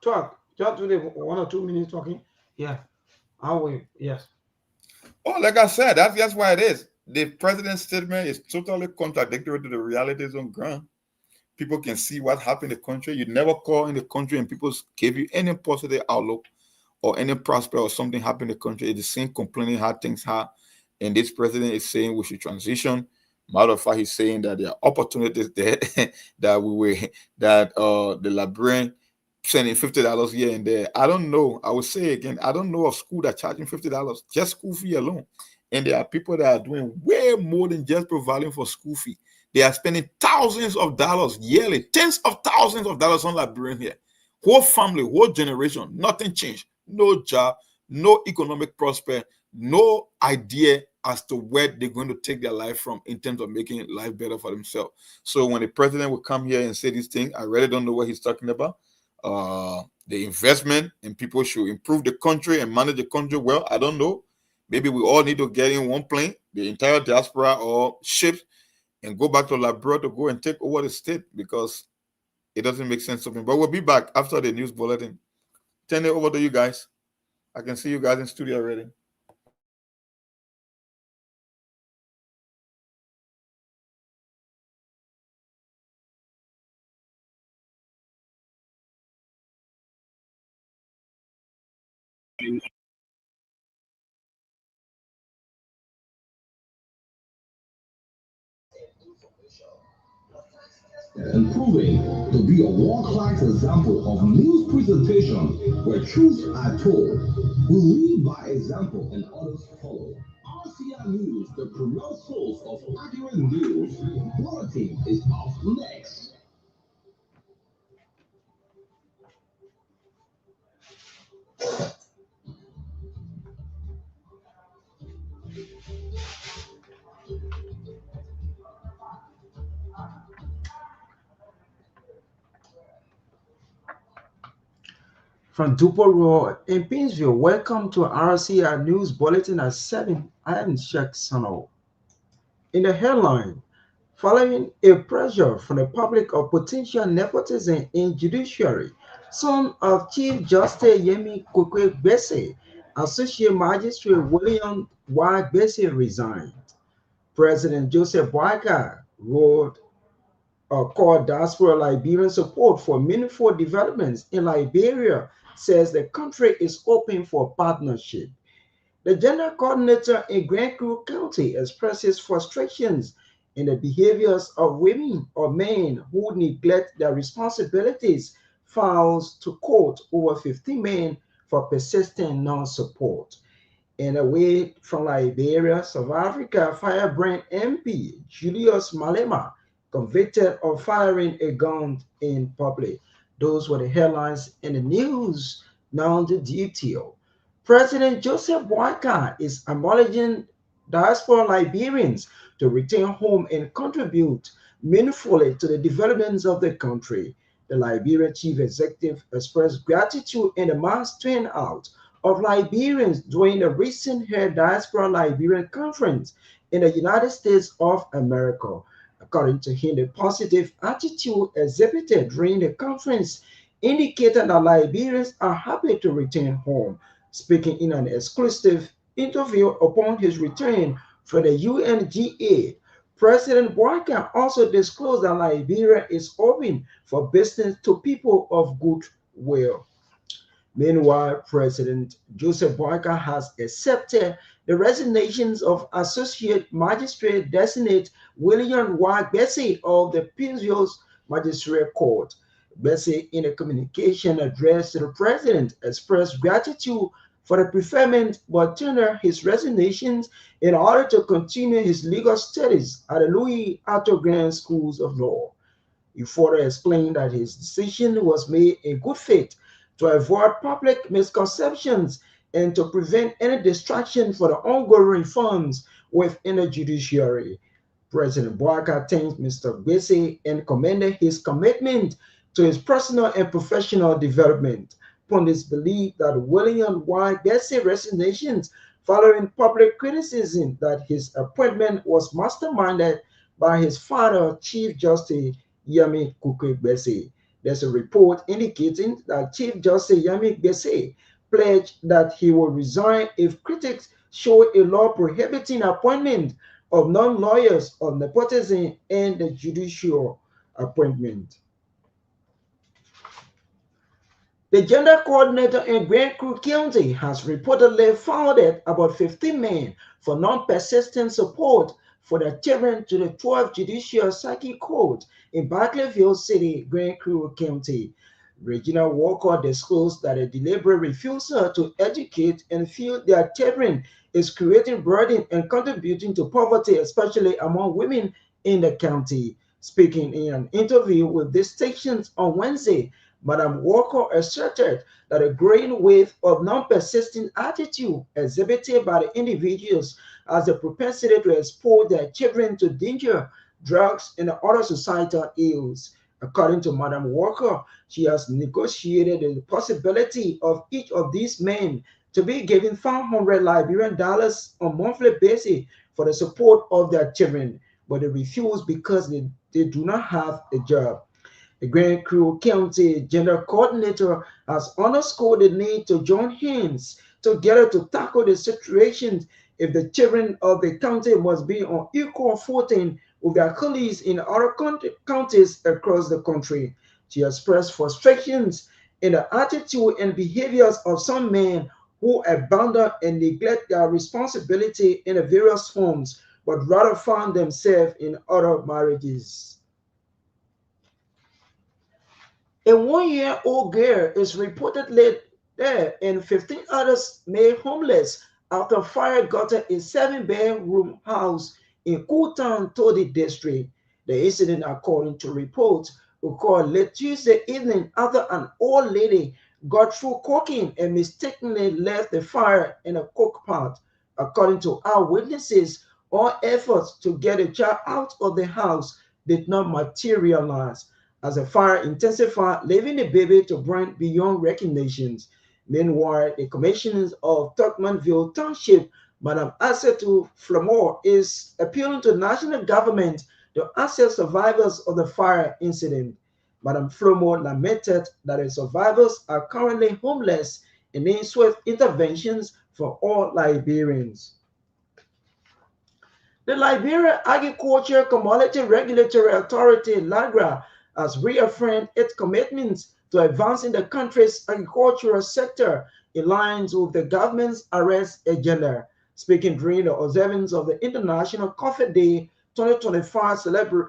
Just do the 1 or 2 minutes talking. Yeah. I'll wait. Yes. Oh, like I said, that's why it is. The president's statement is totally contradictory to the realities on ground. People can see what happened in the country. You never call in the country and people give you any positive outlook or any prosper or something happened in the country. It's the same complaining how things are. And this president is saying we should transition. Matter of fact, he's saying that there are opportunities there that the Liberian sending $50 here and there. I don't know. I will say again, I don't know of school that charging $50 just school fee alone. And there are people that are doing way more than just providing for school fee. They are spending thousands of dollars yearly, tens of thousands of dollars on Liberian here. Whole family, whole generation, nothing changed. No job, no economic prosper, no idea as to where they're going to take their life from in terms of making life better for themselves. So when the president will come here and say these things, I really don't know what he's talking about. The investment and people should improve the country and manage the country well. I don't know. Maybe we all need to get in one plane, the entire diaspora or ships, and go back to Liberia to go and take over the state because it doesn't make sense to me. But we'll be back after the news bulletin. Turn it over to you guys. I can see you guys in studio already. And proving to be a world-class example of news presentation where truths are told. We lead by example and others follow. RCI News, the premier source of accurate news. Bulletin is up next. From Dupo Road in Pinsville, welcome to RCR News Bulletin at 7. I am Sheikh Sano. In the headline, following a pressure from the public of potential nepotism in judiciary, son of Chief Justice Yemi Kwekwe Gbese, Associate Magistrate William Y. Gbese resigned. President Joseph Boakai wrote called Diaspora Liberian Support for Meaningful Developments in Liberia says the country is open for partnership. The general coordinator in Grand Crew County expresses frustrations in the behaviors of women or men who neglect their responsibilities, files to court over 15 men for persistent non-support. And away from Liberia, South Africa, Firebrand MP Julius Malema convicted of firing a gun in public. Those were the headlines in the news. Now the detail. President Joseph Boakai is acknowledging diaspora Liberians to return home and contribute meaningfully to the developments of the country. The Liberian chief executive expressed gratitude in the mass turnout of Liberians during the recent held Diaspora Liberian Conference in the United States of America. According to him, the positive attitude exhibited during the conference indicated that Liberians are happy to return home. Speaking in an exclusive interview upon his return for the UNGA, President Boakai also disclosed that Liberia is open for business to people of goodwill. Meanwhile, President Joseph Boakai has accepted the resignations of Associate Magistrate Designate William Y. Gbese of the Pinsville Magistrate Court. Gbese, in a communication addressed to the President, expressed gratitude for the preferment but tendered his resignations in order to continue his legal studies at the Louis Arthur Grant Schools of Law. He further explained that his decision was made in good faith to avoid public misconceptions and to prevent any distraction for the ongoing reforms within the judiciary. President Boakai thanked Mr. Gbese and commended his commitment to his personal and professional development. Pundits believe that William Y. Gbese resignations following public criticism that his appointment was masterminded by his father, Chief Justice Yemi Kwekwe Gbese. There's a report indicating that Chief Justice Yemi Gbese pledged that he will resign if critics show a law prohibiting appointment of non-lawyers of nepotism and the judicial appointment. The gender coordinator in Grand Crew County has reportedly founded about 15 men for non-persistent support for their children to the 12th Judicial Circuit Court in Barclayville City, Grand Crew County. Regina Walker disclosed that a deliberate refusal to educate and feed their children is creating burden and contributing to poverty, especially among women in the county. Speaking in an interview with this station on Wednesday, Madam Walker asserted that a growing wave of non-persistent attitude exhibited by the individuals has a propensity to expose their children to danger, drugs, and other societal ills. According to Madam Walker, she has negotiated the possibility of each of these men to be given 500 Liberian dollars on a monthly basis for the support of their children, but they refuse because they do not have a job. The Grand Crew County General Coordinator has underscored the need to join hands together to tackle the situation if the children of the county must be on equal footing with their colleagues in other counties across the country. She expressed frustrations in the attitude and behaviors of some men who abandon and neglect their responsibility in the various forms, but rather find themselves in other marriages. A 1-year-old girl is reportedly dead and 15 others made homeless after fire gutted a 7-bedroom house in Kutan Todi district. The incident, according to reports, occurred late Tuesday evening after an old lady got through cooking and mistakenly left the fire in a cook pot. According to eyewitnesses, all efforts to get the child out of the house did not materialize as the fire intensified, leaving the baby to burn beyond recognition. Meanwhile, the commissioners of Turkmanville Township, Madam Asetu Flamor, is appealing to national government to assist survivors of the fire incident. Madam Flamor lamented that the survivors are currently homeless and need swift interventions for all Liberians. The Liberia Agriculture Commodity Regulatory Authority, LAGRA, has reaffirmed its commitments to advancing the country's agricultural sector in line with the government's arrest agenda. Speaking during the observance of the International Coffee Day 2025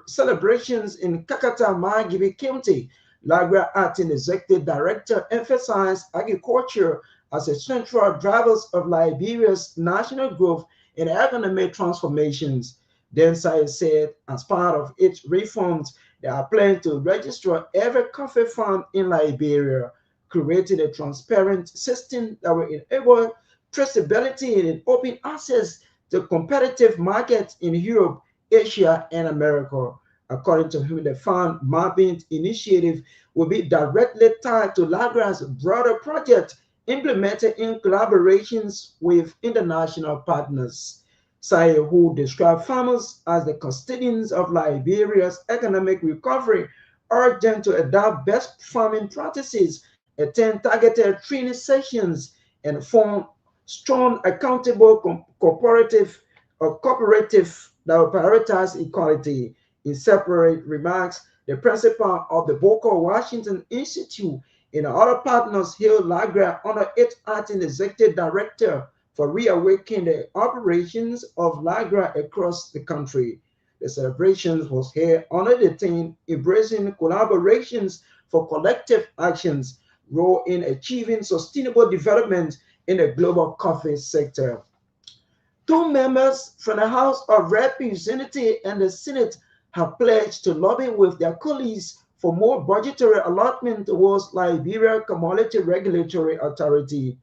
celebrations in Kakata, Magibi County, LAGRA Acting Executive Director emphasized agriculture as a central driver of Liberia's national growth and economic transformations. Densai said as part of its reforms, they are planning to register every coffee farm in Liberia, creating a transparent system that will enable traceability and open access to competitive markets in Europe, Asia, and America. According to him, the farm mapping initiative will be directly tied to LAGRA's broader project implemented in collaborations with international partners. Saye, who described farmers as the custodians of Liberia's economic recovery, urged them to adopt best farming practices, attend targeted training sessions, and form strong, accountable cooperative that will prioritize equality. In separate remarks, the principal of the Booker Washington Institute and other partners hailed LAGRA under its acting executive director for reawakening the operations of LAGRA across the country. The celebrations was held under the theme Embracing Collaborations for Collective Actions, role in achieving sustainable development in the global coffee sector. Two members from the House of Representatives and the Senate have pledged to lobby with their colleagues for more budgetary allotment towards Liberia Commodity Regulatory Authority.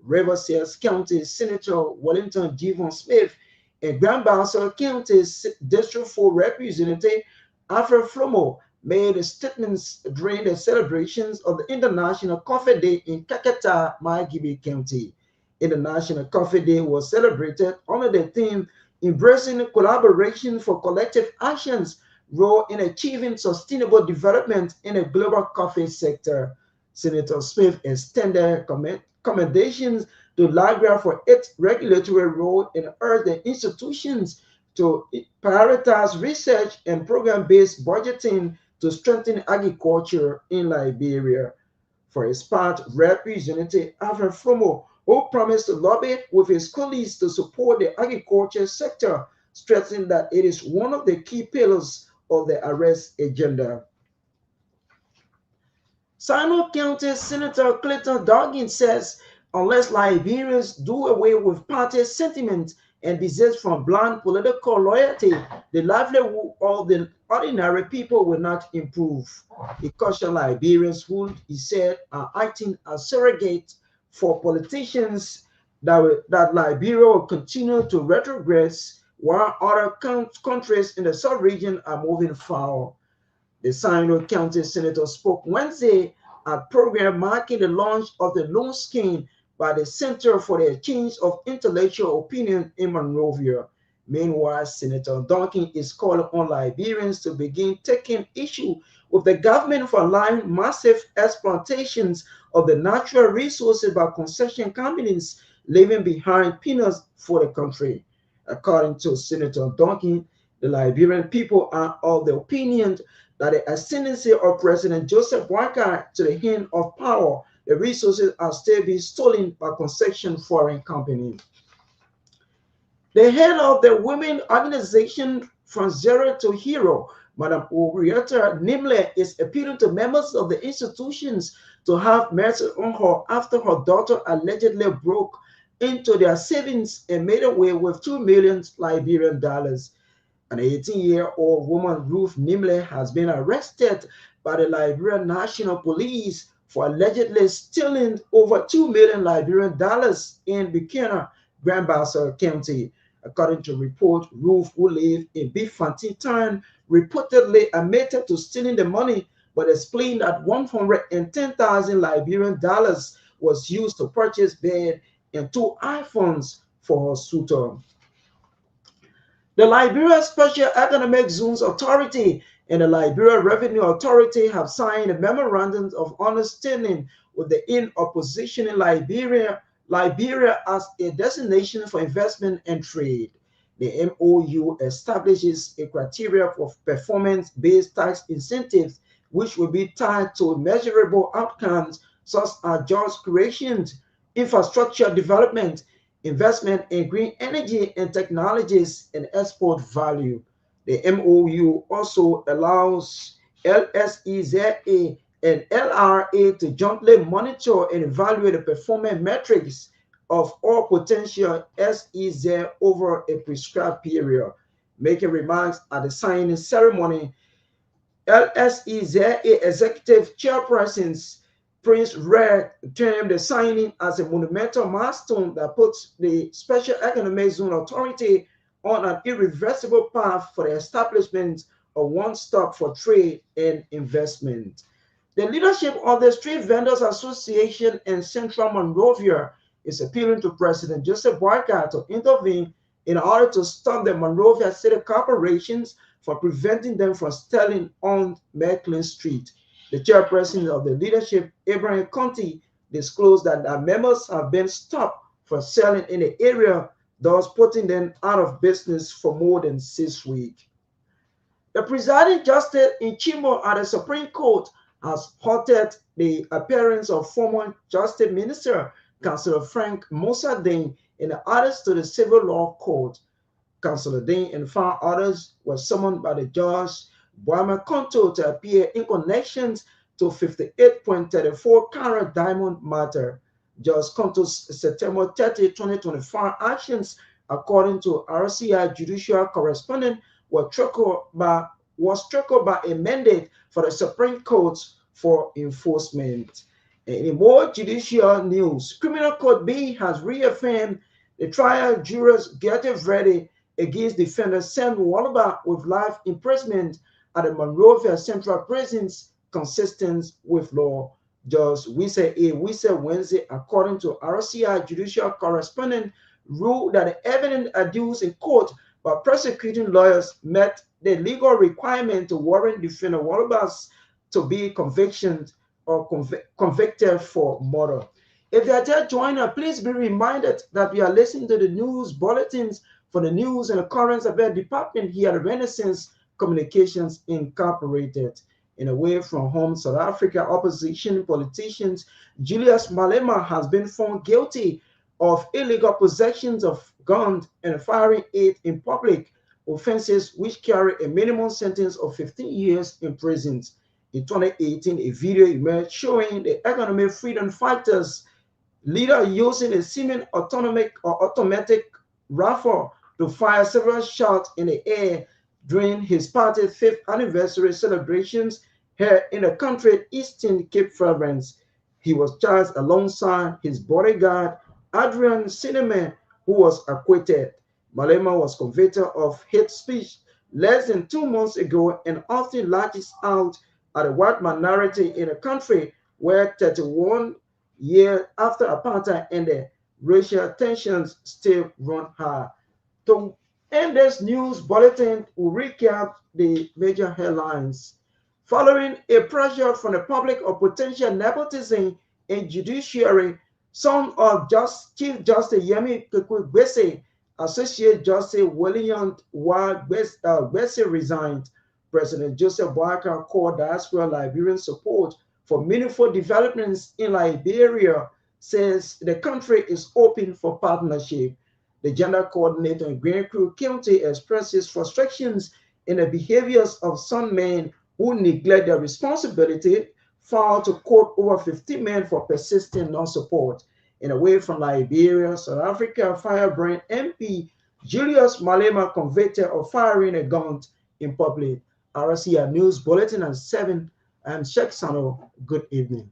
Riverside County Senator Wellington Devon Smith and Grand Bassa County District 4 Representative Alfred Flomo made statements during the celebrations of the International Coffee Day in Kakata, Magibi County. International Coffee Day was celebrated under the theme Embracing Collaboration for Collective Actions, role in achieving sustainable development in the global coffee sector. Senator Smith extended commendations to LAGRA for its regulatory role and urged the institutions to prioritize research and program-based budgeting to strengthen agriculture in Liberia. For his part, Representative Alfred Flomo, who promised to lobby with his colleagues to support the agriculture sector, stressing that it is one of the key pillars of the arrest agenda. Sino County Senator Clayton Doggins says unless Liberians do away with party sentiment and desist from blind political loyalty, the livelihood of the ordinary people will not improve. He cautioned Liberians who, he said, are acting as surrogates for politicians that Liberia will continue to retrogress while other countries in the sub-region are moving forward. The Sino County Senator spoke Wednesday at a program marking the launch of the loan scheme by the Center for the Exchange of Intellectual Opinion in Monrovia. Meanwhile, Senator Duncan is calling on Liberians to begin taking issue with the government for allowing massive exploitations of the natural resources by concession companies, leaving behind peanuts for the country. According to Senator Duncan, the Liberian people are of the opinion that the ascendancy of President Joseph Boakai to the hand of power, the resources are still being stolen by concession foreign companies. The head of the women organization From Zero to Hero, Madam Orietta Nimle, is appealing to members of the institutions to have mercy on her after her daughter allegedly broke into their savings and made away with 2 million Liberian dollars. An 18-year-old woman, Ruth Nimble, has been arrested by the Liberian National Police for allegedly stealing over 2 million Liberian dollars in Buchanan, Grand Bassa County. According to report, Ruth, who lived in Bifanti Town, reportedly admitted to stealing the money, but explained that 110,000 Liberian dollars was used to purchase bed and 2 iPhones for her suitor. The Liberia Special Economic Zones Authority and the Liberia Revenue Authority have signed a memorandum of understanding with the in-opposition in Liberia as a destination for investment and trade. The MOU establishes a criteria for performance-based tax incentives, which will be tied to measurable outcomes such as jobs creation, infrastructure development, investment in green energy and technologies, and export value. The MOU also allows LSEZA and LRA to jointly monitor and evaluate the performance metrics of all potential SEZ over a prescribed period. Making remarks at the signing ceremony, LSEZA Executive Chairperson Prince Red termed the signing as a monumental milestone that puts the Special Economic Zone Authority on an irreversible path for the establishment of one stop for trade and investment. The leadership of the Street Vendors Association in Central Monrovia is appealing to President Joseph Boakai to intervene in order to stop the Monrovia City corporations from preventing them from selling on Macklin Street. The chairperson of the leadership, Abraham Conti, disclosed that their members have been stopped from selling in the area, thus putting them out of business for more than 6 weeks. The presiding justice in Chimo at the Supreme Court has halted the appearance of former Justice Minister, Councillor Frank Mossadegh, in the orders to the Civil Law Court. Councillor Dane and 5 others were summoned by the judge Boama Konto to appear in connection to 58.34 carat diamond matter. Judge Konto's September 30, 2025 actions, according to RCI judicial correspondent, was triggered by a mandate for the Supreme Court for enforcement. In more judicial news, Criminal Court B has reaffirmed the trial jurors guilty verdict against defendant Sam Wallaby with life imprisonment at the Monrovia Central Prisons, consistent with law. Judge Wise A. Wise Wednesday, according to RCI judicial correspondent, ruled that the evidence adduced in court by prosecuting lawyers met the legal requirement to warrant defendant Wallaby to be convicted for murder. If you are just joining us, please be reminded that we are listening to the news bulletins for the news and occurrence affairs department here at Renaissance Communications Incorporated. In away from home South Africa, opposition politicians Julius Malema has been found guilty of illegal possessions of guns and firing aid in public, offenses which carry a minimum sentence of 15 years in prison. In 2018, a video emerged showing the economic freedom fighters leader using a semi-automatic rifle to fire several shots in the air during his party's 5th anniversary celebrations here in the country's Eastern Cape Province. He was charged alongside his bodyguard, Adrian Cinnamon, who was acquitted. Malema was convicted of hate speech less than 2 months ago and often lashes out at the white minority in a country where 31 years after apartheid ended, racial tensions still run high. To end this news bulletin, we'll recap the major headlines. Following a pressure from the public of potential nepotism in judiciary, some of Chief Justice Yemi Gbese, Associate Justice William Gbese resigned. President Joseph Boakai called diaspora Liberian support for meaningful developments in Liberia, says the country is open for partnership. The gender coordinator in Green Crew County expresses frustrations in the behaviors of some men who neglect their responsibility, filed to court over 50 men for persistent non-support. and away from Liberia, South Africa, firebrand MP Julius Malema convicted of firing a gun in public. RCA News Bulletin at 7. I'm Sheikh Sano. Good evening.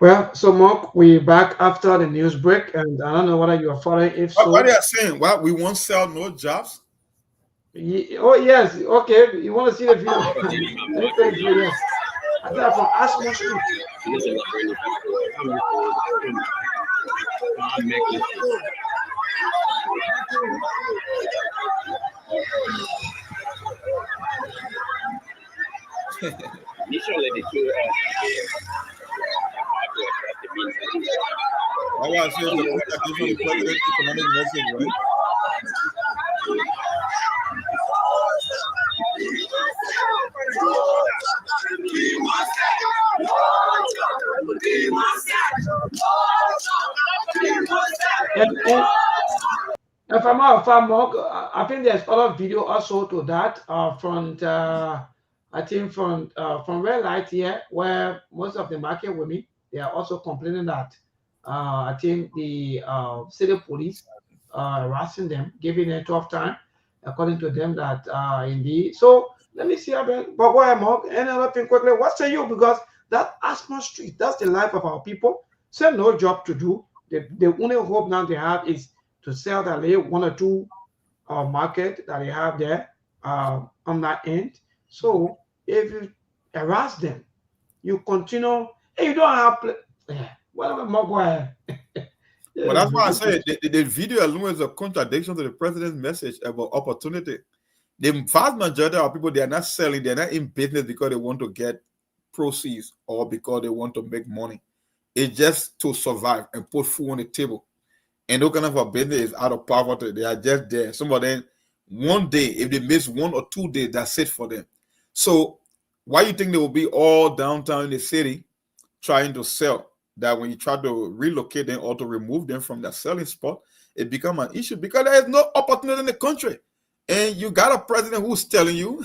Well, so Mark, we're back after the news break, and I don't know whether you are following. If so, what they are saying? What, we won't sell no jobs? Oh yes, okay. You want to see the video? Thank you. Yes, I got from Asma Street. Initially, the two I was saying the president's economic message, right? If I'm out, I think there's other video also to that I think from Red Light here, where most of the market women, they are also complaining that I think the city police harassing them, giving them tough time, according to them that indeed. So let me see, but go ahead, Mark. Any other thing quickly? What say you? Because that Asma Street, that's the life of our people. So no job to do. The only hope now they have is to sell that one or two market that they have there on that end. So if you harass them, you continue, and you don't have whatever more go ahead. But that's why I say the video alone is a contradiction to the president's message about opportunity. The vast majority of people, they are not selling, they're not in business because they want to get proceeds or because they want to make money. It's just to survive and put food on the table. And no kind of a business is out of poverty. They are just there. Some of them, one day, if they miss 1 or 2 days, that's it for them. So why you think they will be all downtown in the city trying to sell? That when you try to relocate them or to remove them from that selling spot, it becomes an issue because there is no opportunity in the country. And you got a president who's telling you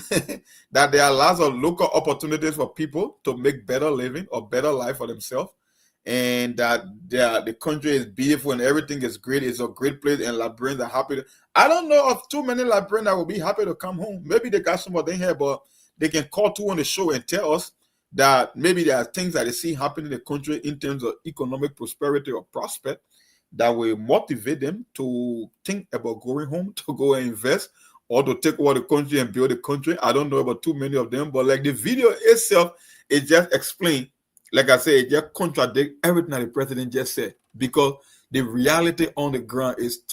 that there are lots of local opportunities for people to make better living or better life for themselves, and that the country is beautiful and everything is great. It's a great place, and Liberians are happy. I don't know of too many Liberians that will be happy to come home. Maybe they got some of them here, but they can call to on the show and tell us that maybe there are things that they see happening in the country in terms of economic prosperity or prospect that will motivate them to think about going home, to go and invest, or to take over the country and build the country. I don't know about too many of them, but like the video itself, it just explains, like I said, it just contradicts everything that the president just said, because the reality on the ground is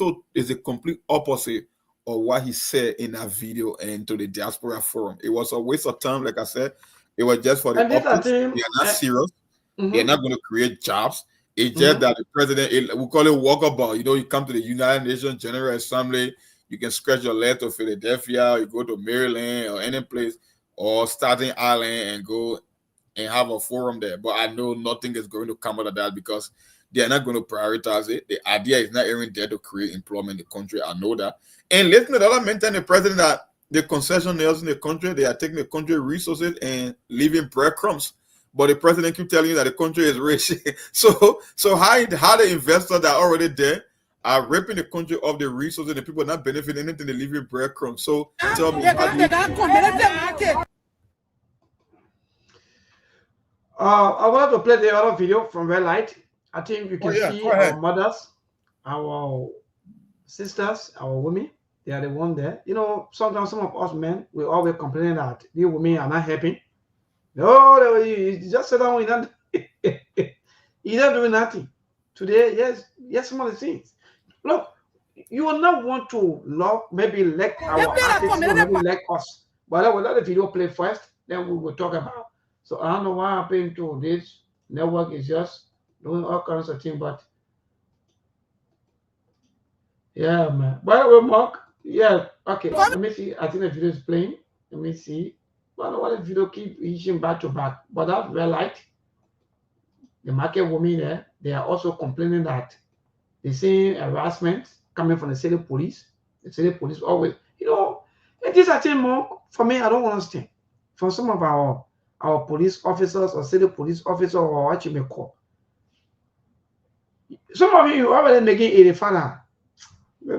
a complete opposite of what he said in that video and to the diaspora forum. It was a waste of time, like I said. It was just for the optics. They are not serious. They're not going to create jobs. It's just that the president, we call it walkabout. You know, you come to the United Nations General Assembly, you can scratch your leg to Philadelphia, you go to Maryland or any place, or Staten Island and go and have a forum there. But I know nothing is going to come out of that because they are not going to prioritize it. The idea is not even there to create employment in the country. I know that. And listen to the other maintain the president that the concessionaires in the country, they are taking the country resources and leaving breadcrumbs. But the president keep telling you that the country is rich. so how the investors that are already there are ripping the country of the resources and the people not benefiting anything, they leaving breadcrumbs. So tell me, how do you... I wanted to play the other video from Red Light. I think you can see our mothers, our sisters, our women. They are the one there. You know, sometimes some of us men, we always complaining that the women are not helping. No, you just sit down. You're not doing nothing. Today, yes, some of the things. Look, you will not want to love, maybe like our artists, maybe like us. But I will let the video play first, then we will talk about. So I don't know what happened to this network. Is just doing all kinds of things, but yeah, man. By the way, Mark, yeah, okay. Let me see. I think the video is playing. Let me see. I don't know why the video keep reaching back to back, but that's Red Light. The market women there, they are also complaining that they see harassment coming from the city police. The city police always, you know, it is a thing more for me. I don't understand from some of our police officers or city police officer or what you may call. Some of you already making 85. The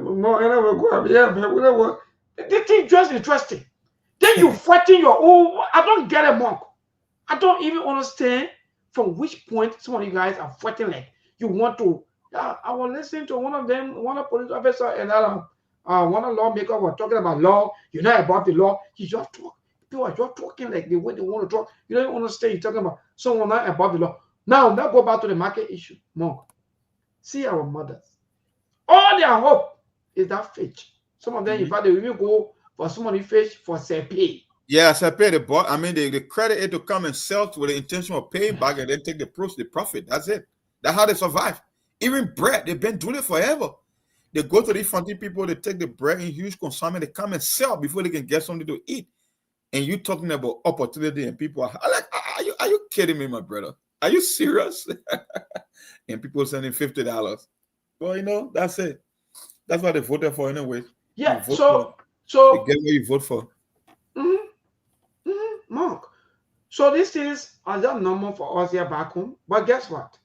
thing just interesting. Then you fighting your own. I don't get it, Monk. I don't even understand from which point some of you guys are fighting like you want to. I was listening to one of police officer and one of lawmaker were talking about law. You know about the law. He just talk. People are just talking like the way they want to talk. You don't understand. You're talking about someone not about the law. Now go back to the market issue. Monk. See our mothers. All their hope is that fish. Some of them, in fact, they will go for somebody fish for pay. Yeah, pay the bought. I mean, they credit it to come and sell with the intention of paying back and then take the profit. That's it. That's how they survive. Even bread, they've been doing it forever. They go to these funny people, they take the bread in huge consignment, they come and sell before they can get something to eat. And you talking about opportunity and people are like, are you kidding me, my brother? Are you serious? And people sending $50. Well, you know, that's it. That's what they voted for anyway. Yeah, so you get what you vote for. Mark. So these things are just normal for us here back home. But guess what?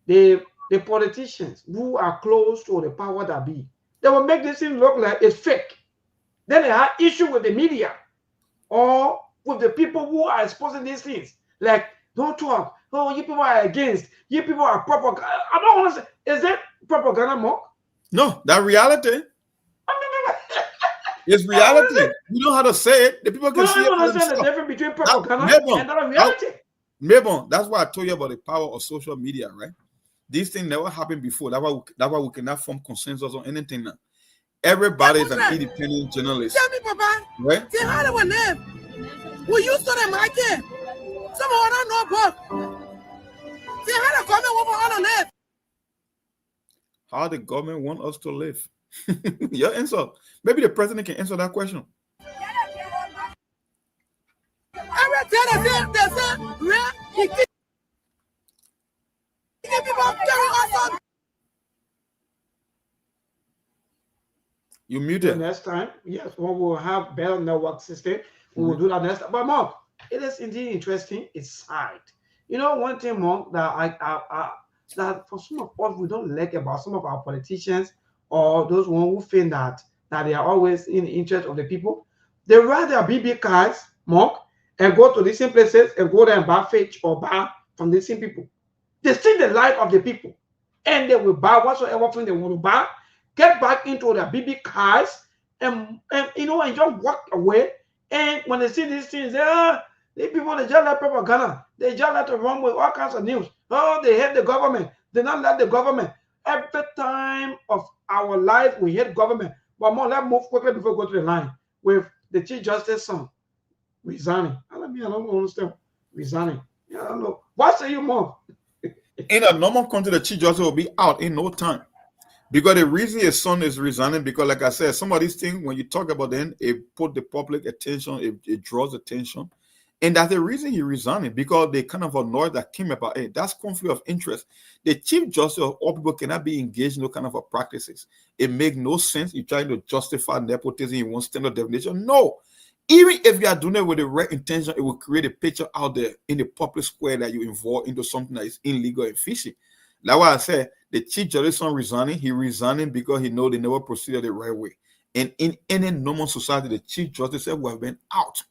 The politicians who are close to the power that be, they will make this thing look like it's fake. Then they have issue with the media or with the people who are exposing these things. Like, don't talk. Oh, you people are against. You people are propaganda. I don't want to say, is that propaganda, Mark? No, that reality. It's reality. You know how to say it. The people can see it. I understand the difference between propaganda and that reality. Maybe that's why I told you about the power of social media, right? These things never happened before. That's why we cannot form consensus on anything now. Everybody is an independent journalist. Tell me, Papa. Right? See how they will live. We used to the market. Some of them know both. See how the government want us to live. How the government want us to live? Your answer. Maybe the president can answer that question. You muted. Next time, yes, when we'll have better network system, we will do that next time. But Mark, it is indeed interesting. It's sad. You know, one thing, Mark, that that for some of us we don't like about some of our politicians or those one who think that they are always in the interest of the people. They ride their BB cars, Mark, and go to the same places and go there and buy fetch or buy from the same people. They see the life of the people, and they will buy whatsoever thing they want to buy, get back into their BB cars, and you know, and just walk away. And when they see these things, the people, they just like propaganda. They just like to run with all kinds of news. Oh, they hate the government. They not like the government. Every time of our life, we hate government. But more, let's move quickly before we go to the line with the Chief Justice son resigning. I don't understand. Resigning. Yeah, I don't know. What say you, more? In a normal country, the Chief Justice will be out in no time. Because the reason his son is resigning, because like I said, some of these things, when you talk about them, it put the public attention, it draws attention. And that's the reason he resigning, because they kind of annoyed that came about, hey, that's conflict of interest. The Chief Justice of all people cannot be engaged in those kind of practices. It makes no sense. You're trying to justify nepotism in one standard definition. No. Even if you are doing it with the right intention, it will create a picture out there in the public square that you involve into something that is illegal and fishy. That's why I said the Chief Justice son resigning. He resigning because he know they never proceeded the right way. And in any normal society, the Chief Justice would have been out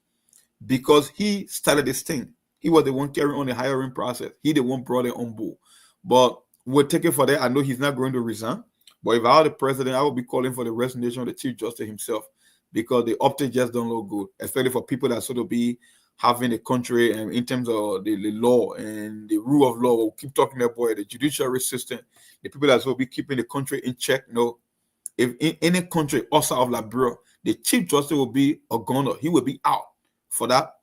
because he started this thing. He was the one carrying on the hiring process. He the one brought it on board. But we'll take it for that. I know he's not going to resign. But if I were the president, I would be calling for the resignation of the Chief Justice himself, because the optics just don't look good, especially for people that sort of be having the country and in terms of the law and the rule of law. We'll keep talking about the judiciary system, the people that will be keeping the country in check. No, if in any country outside of Liberia, the Chief Justice will be a gunner. He will be out for that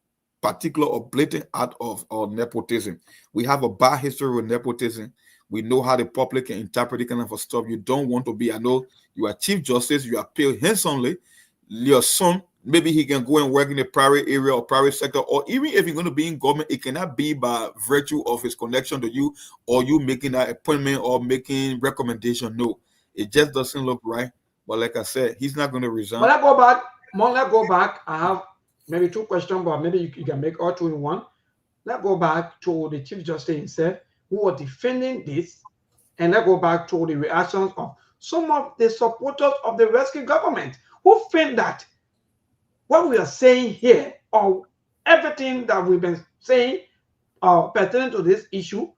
particular or blatant act of nepotism. We have a bad history with nepotism. We know how the public can interpret it kind of stuff. You don't want to be. I know you are Chief Justice. You are paid handsomely. Your son, maybe he can go and work in the private area or private sector, or even if he's going to be in government, it cannot be by virtue of his connection to you or you making that appointment or making recommendation. No, it just doesn't look right. But like I said, he's not going to resign. But let's go back. Let's go back. I have maybe two questions, but maybe you can make all two in one. Let's go back to the Chief Justice himself, who was defending this, and let's go back to the reactions of some of the supporters of the rescue government, who think that what we are saying here, or everything that we've been saying pertaining to this issue,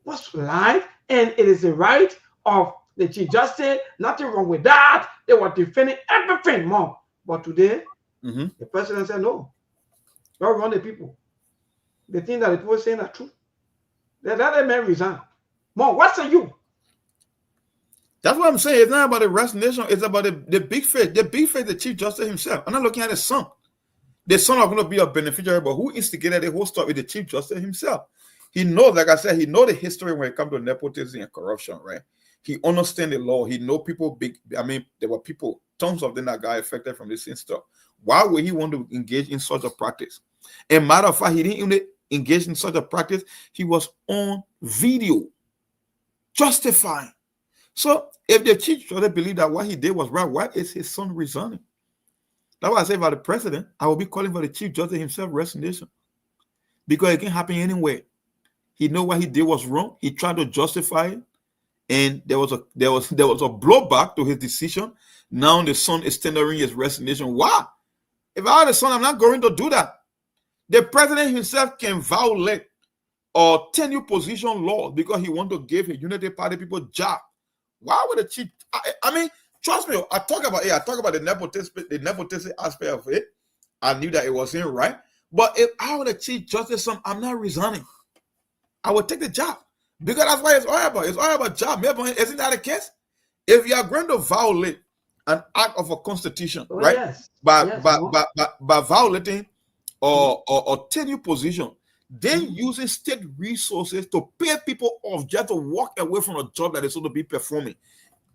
was live, and it is the right of the Chief Justice. Nothing wrong with that. They were defending everything more. But today, the president said, no, don't run the people. The thing that the people are saying are true. They let them man resign. More, what say you? That's what I'm saying. It's not about the resignation. It's about the big face. The big face, the Chief Justice himself. I'm not looking at the son. The son are going to be a beneficiary, but who instigated the whole story with the Chief Justice himself? He knows, like I said, he knows the history when it comes to nepotism and corruption, right? He understands the law. He know people big. I mean, there were people, tons of them that got affected from this stuff. Why would he want to engage in such a practice? And matter of fact, he didn't even engage in such a practice. He was on video justifying. So if the Chief Justice believe that what he did was right, why is his son resigning? That's why I say about the president, I will be calling for the Chief Justice himself resignation, because it can happen anywhere. He know what he did was wrong. He tried to justify it, and there was a blowback to his decision. Now the son is tendering his resignation. Why? If I had a son, I'm not going to do that. The president himself can violate or tenure position law because he want to give a Unity Party people job. Why would the Chief? I mean, trust me. I talk about the nepotism aspect of it. I knew that it wasn't right. But if I were the Chief Justice, I'm not resigning. I would take the job, because that's what it's all about. It's all about job. Isn't that the case? If you are going to violate an act of a constitution, right? Yes. By violating or tenure position, then using state resources to pay people off just to walk away from a job that they're supposed to be performing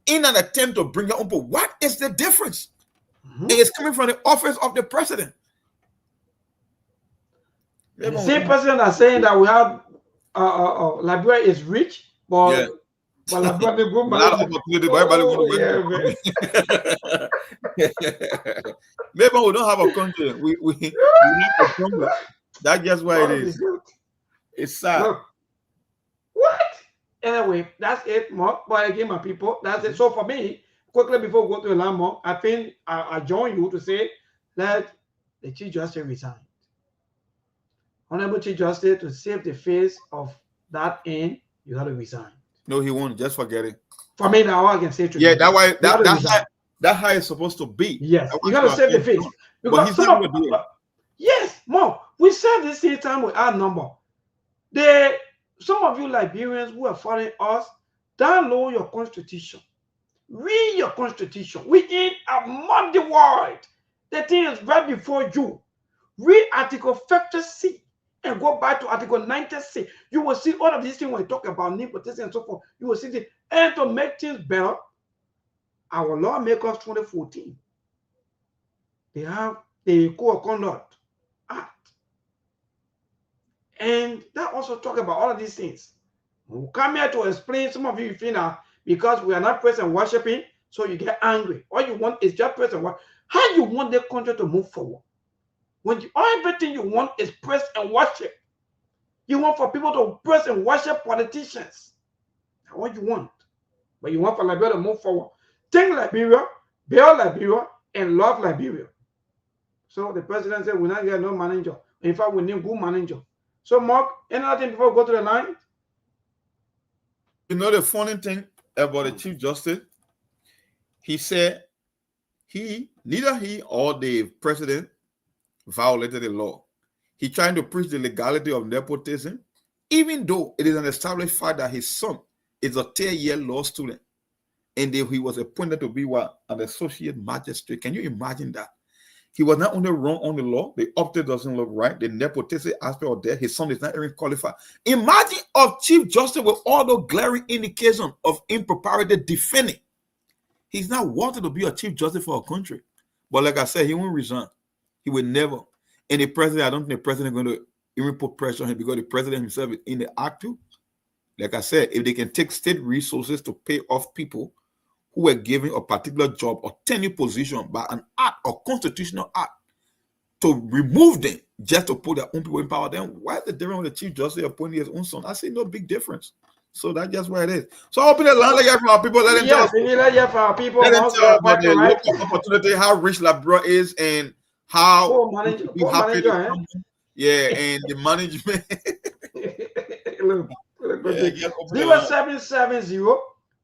in an attempt to bring your own. But what is the difference? It is coming from the office of the president. The same president are saying that we have Liberia is rich, but Liberia not opportunity, but everybody want to Maybe we don't have a country. We have a country. That's just why it is. It's sad. Look, what? Anyway, that's it, Mark. But again, my people, that's it. So for me, quickly before we go to the landmark, I think I join you to say let the Chief Justice resign. Honorable Chief Justice, to save the face of that end, you have to resign. No, he won't. Just forget it. For me, now I can say to yeah, you, that way that's how it's supposed to be. Yes, you got to save the face. But he's not going to do it. Yes, Mom, we said this same time with our number. Some of you Liberians who are following us, download your constitution. Read your constitution. We in a muddy world. The thing is right before you. Read Article 50C and go back to Article 90C. You will see all of these things when we talk about nepotism and so forth. You will see this. And to make things better, our lawmakers 2014, they have the Code of Conduct Act. And that also talk about all of these things. We'll come here to explain. Some of you feel now because we are not praise and worshiping, so you get angry. All you want is just praise and worship. How you want the country to move forward? When everything you want is praise and worship. You want for people to praise and worship politicians. That's what you want. But you want for Liberia to move forward. Think Liberia, build Liberia, and love Liberia. So the president said, we're not getting no manager. In fact, we need good manager. So, Mark, anything before we go to the line? You know the funny thing about the Chief Justice? He said neither he or the president violated the law. He trying to preach the legality of nepotism, even though it is an established fact that his son is a 10-year law student. And he was appointed to be an associate magistrate. Can you imagine that? He was not only wrong on the law, the optic doesn't look right, the nepotism aspect of that, his son is not even qualified. Imagine a Chief Justice with all the glaring indications of impropriety defending. He's not wanted to be a Chief Justice for a country. But like I said, he won't resign. He will never. And the president, I don't think the president is going to even put pressure on him because the president himself is in the act too. Like I said, if they can take state resources to pay off people who were given a particular job or tenure position by an act or constitutional act to remove them just to put their own people in power, then why is the difference with the Chief Justice appointing his own son? I see no big difference. So that's just where it is. So open the line again for our people. Let them tell us. Let them tell about the local opportunity, how rich Liberia is, and how be happy to come. Yeah, and the management.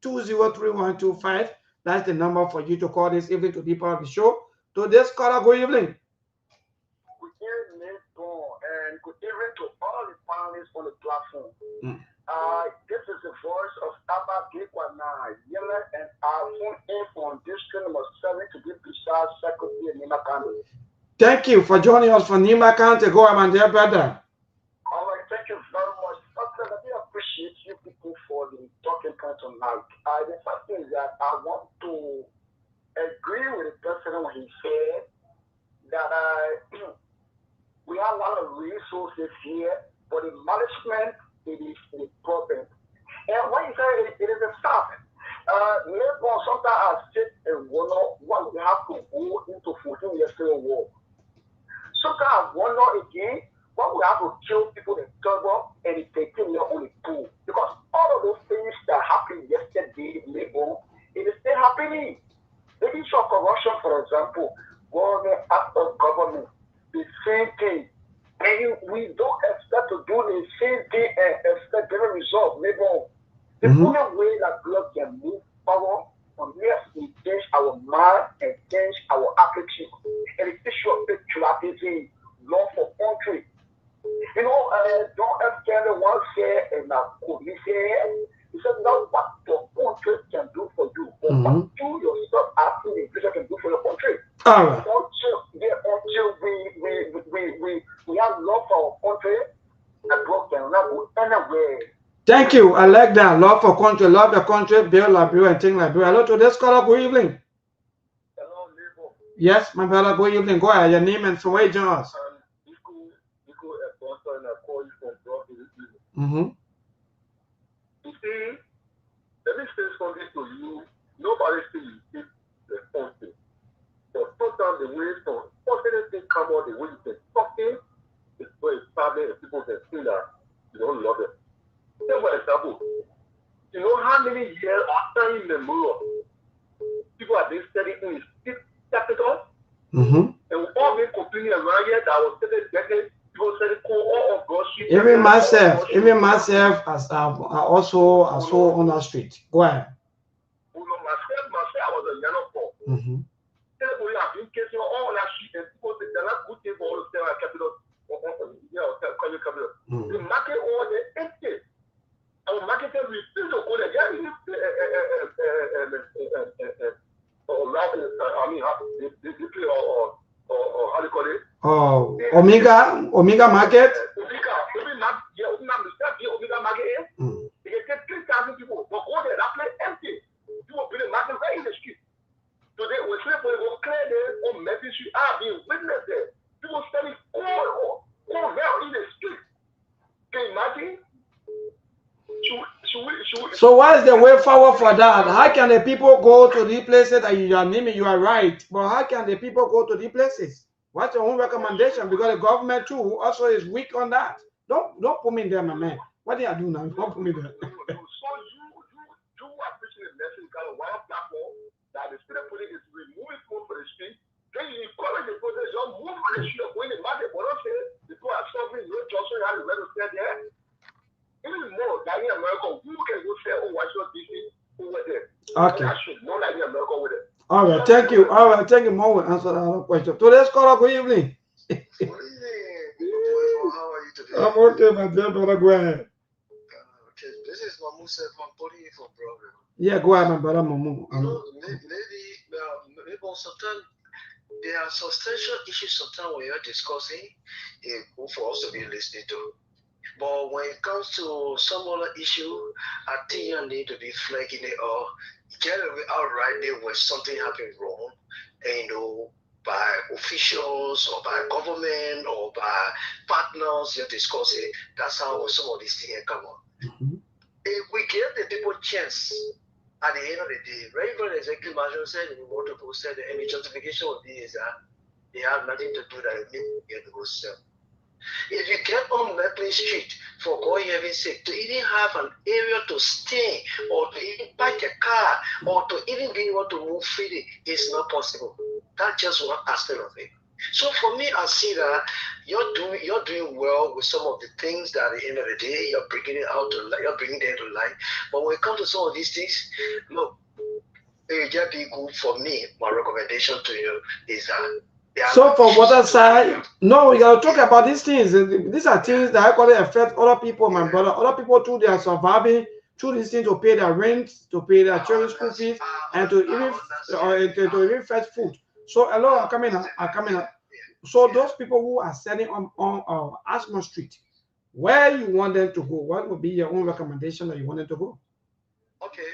0770-203125. That's the number for you to call this evening to be part of the show. To this caller, good evening. Good evening, and good evening to all the panelists on the platform. This is the voice of Abba Gekwana, Yele, and our phone in from district number 7 to be precise, Secretary in Nima County. Thank you for joining us from Nima County. Go on, my dear brother. All right, thank you very much. First, I appreciate you people for the talking point tonight. The first thing is that I want to agree with the president when he said that we have a lot of resources here, but the management it is the problem. And when you say it is a staff, sometimes I sit and wonder why we have to go into 14 years civil war. Sometimes I wonder again why we have to kill people in trouble and it's 13 years on the pool. Because all of those things that happened yesterday in Labor, it is still happening. The issue of corruption, for example, government act of government, the same thing. And we don't expect to do the same thing and expect different results. The only way that blood can move forward unless we change our mind and change our attitude. And the issue of patriotism, love for country. You know, John F. Kennedy once said, and he said, not what your country can do for you, but what you yourself asking the future can do for your country. All right. Until we have love for our country, and God cannot go anywhere. Thank you. I like that. Love for country, love the country, build Liberia and think Liberia. Hello to this caller. Good evening. Hello, Libo. Yes, my brother. Good evening. Go ahead. Your name and from where you join us. You see, let me say something to you. Nobody sees the country. come the way from anything come on the way you can talking, it's very sadly and people can see that you don't love it. Take for example, you know how many years after in the world people have been studying in the capital? And we all been complaining around here that was studying people studying all of God's shit. Even myself as I also on that street. Go ahead. Myself, I was a yellow ball. Everybody have been catching all that shit and people say they're not good thing for all the capital or capital. The market all the empty. Our marketer refuse to call it. They play or how do you call it? Oh, Omega Market. Omega Market. They can take 3,000 people, but all that place empty. People building market right in the street. So they will say for go clear there or maybe she are being witness there. People standing all around in the street. Can you imagine? So what is the way forward for that? How can the people go to the places that you are naming? You are right, but how can the people go to the places? What's your own recommendation? Because the government too also is weak on that. Don't put me there, my man. What do you do now? Don't put me there. So you are preaching a message kind of one platform that the spirit police is removing people from the street. Then you encourage the protest, you move on the street when the market, but don't say people are suffering, no Johnson had to let us stay there. Even more than in America, who can go say, oh, what's your business over there? Okay. More than in America with it. All right, thank you. All right, thank you. More will answer that question. Today's caller, good evening. Good evening. How are you today? I'm okay, my dear brother. Go ahead. Okay, this is Mamu Sef. I'm calling you from Problem. Yeah, go ahead, my brother Mamu. You know, maybe sometimes there are substantial issues sometimes when you're discussing, it's good for us to be listening to. But when it comes to some other issue, I think you need to be flagging it or get away outright there when something happened wrong, and by officials or by government or by partners you're discussing. That's how some of these things come on. If we give the people chance at the end of the day, Reverend Ezekiel Marshall said in the multiple said the only justification of this is that they have nothing to do that they get the whole self. If you get on Maple Street, for going heaven's sake, to even have an area to stay or to even park a car or to even be able to move freely is not possible. That's just one aspect of it. So for me, I see that you're doing well with some of the things that at the end of the day you're bringing it out to light, you're bringing them to light. But when it comes to some of these things, look, it will just be good for me. My recommendation to you is that. So for water side, no, we gotta talk about these things. These are things that actually affect other people, my brother. Other people too, they are surviving through these things to pay their rent, to pay their children's school fees, and to even fetch food. So a lot are coming up. So those people who are selling on Ashmore Street, where you want them to go? What would be your own recommendation that you want them to go? Okay,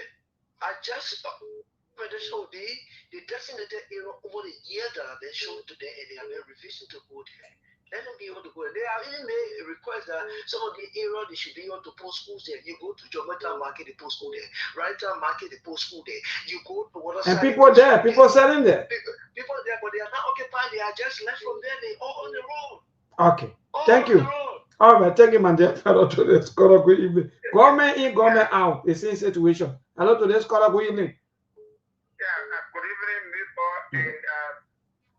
I just recommendation would be the designated area over the year that have been shown to them, and they have been refusing to go there. Let them be able to go there. They have even made a request that some of the area they should be able to post schools there. You go to Jometa Market, they post school there. Right-Town Market, they post school there. You go to water and people there, people selling there. People there, but they are not occupied. They are just left from there. They all on the road. Okay, thank you. All right, thank you, my dear fellow. Today's caller, good evening. Government in, government out. The same situation. Hello, today's caller, good evening. Good evening, Mr. and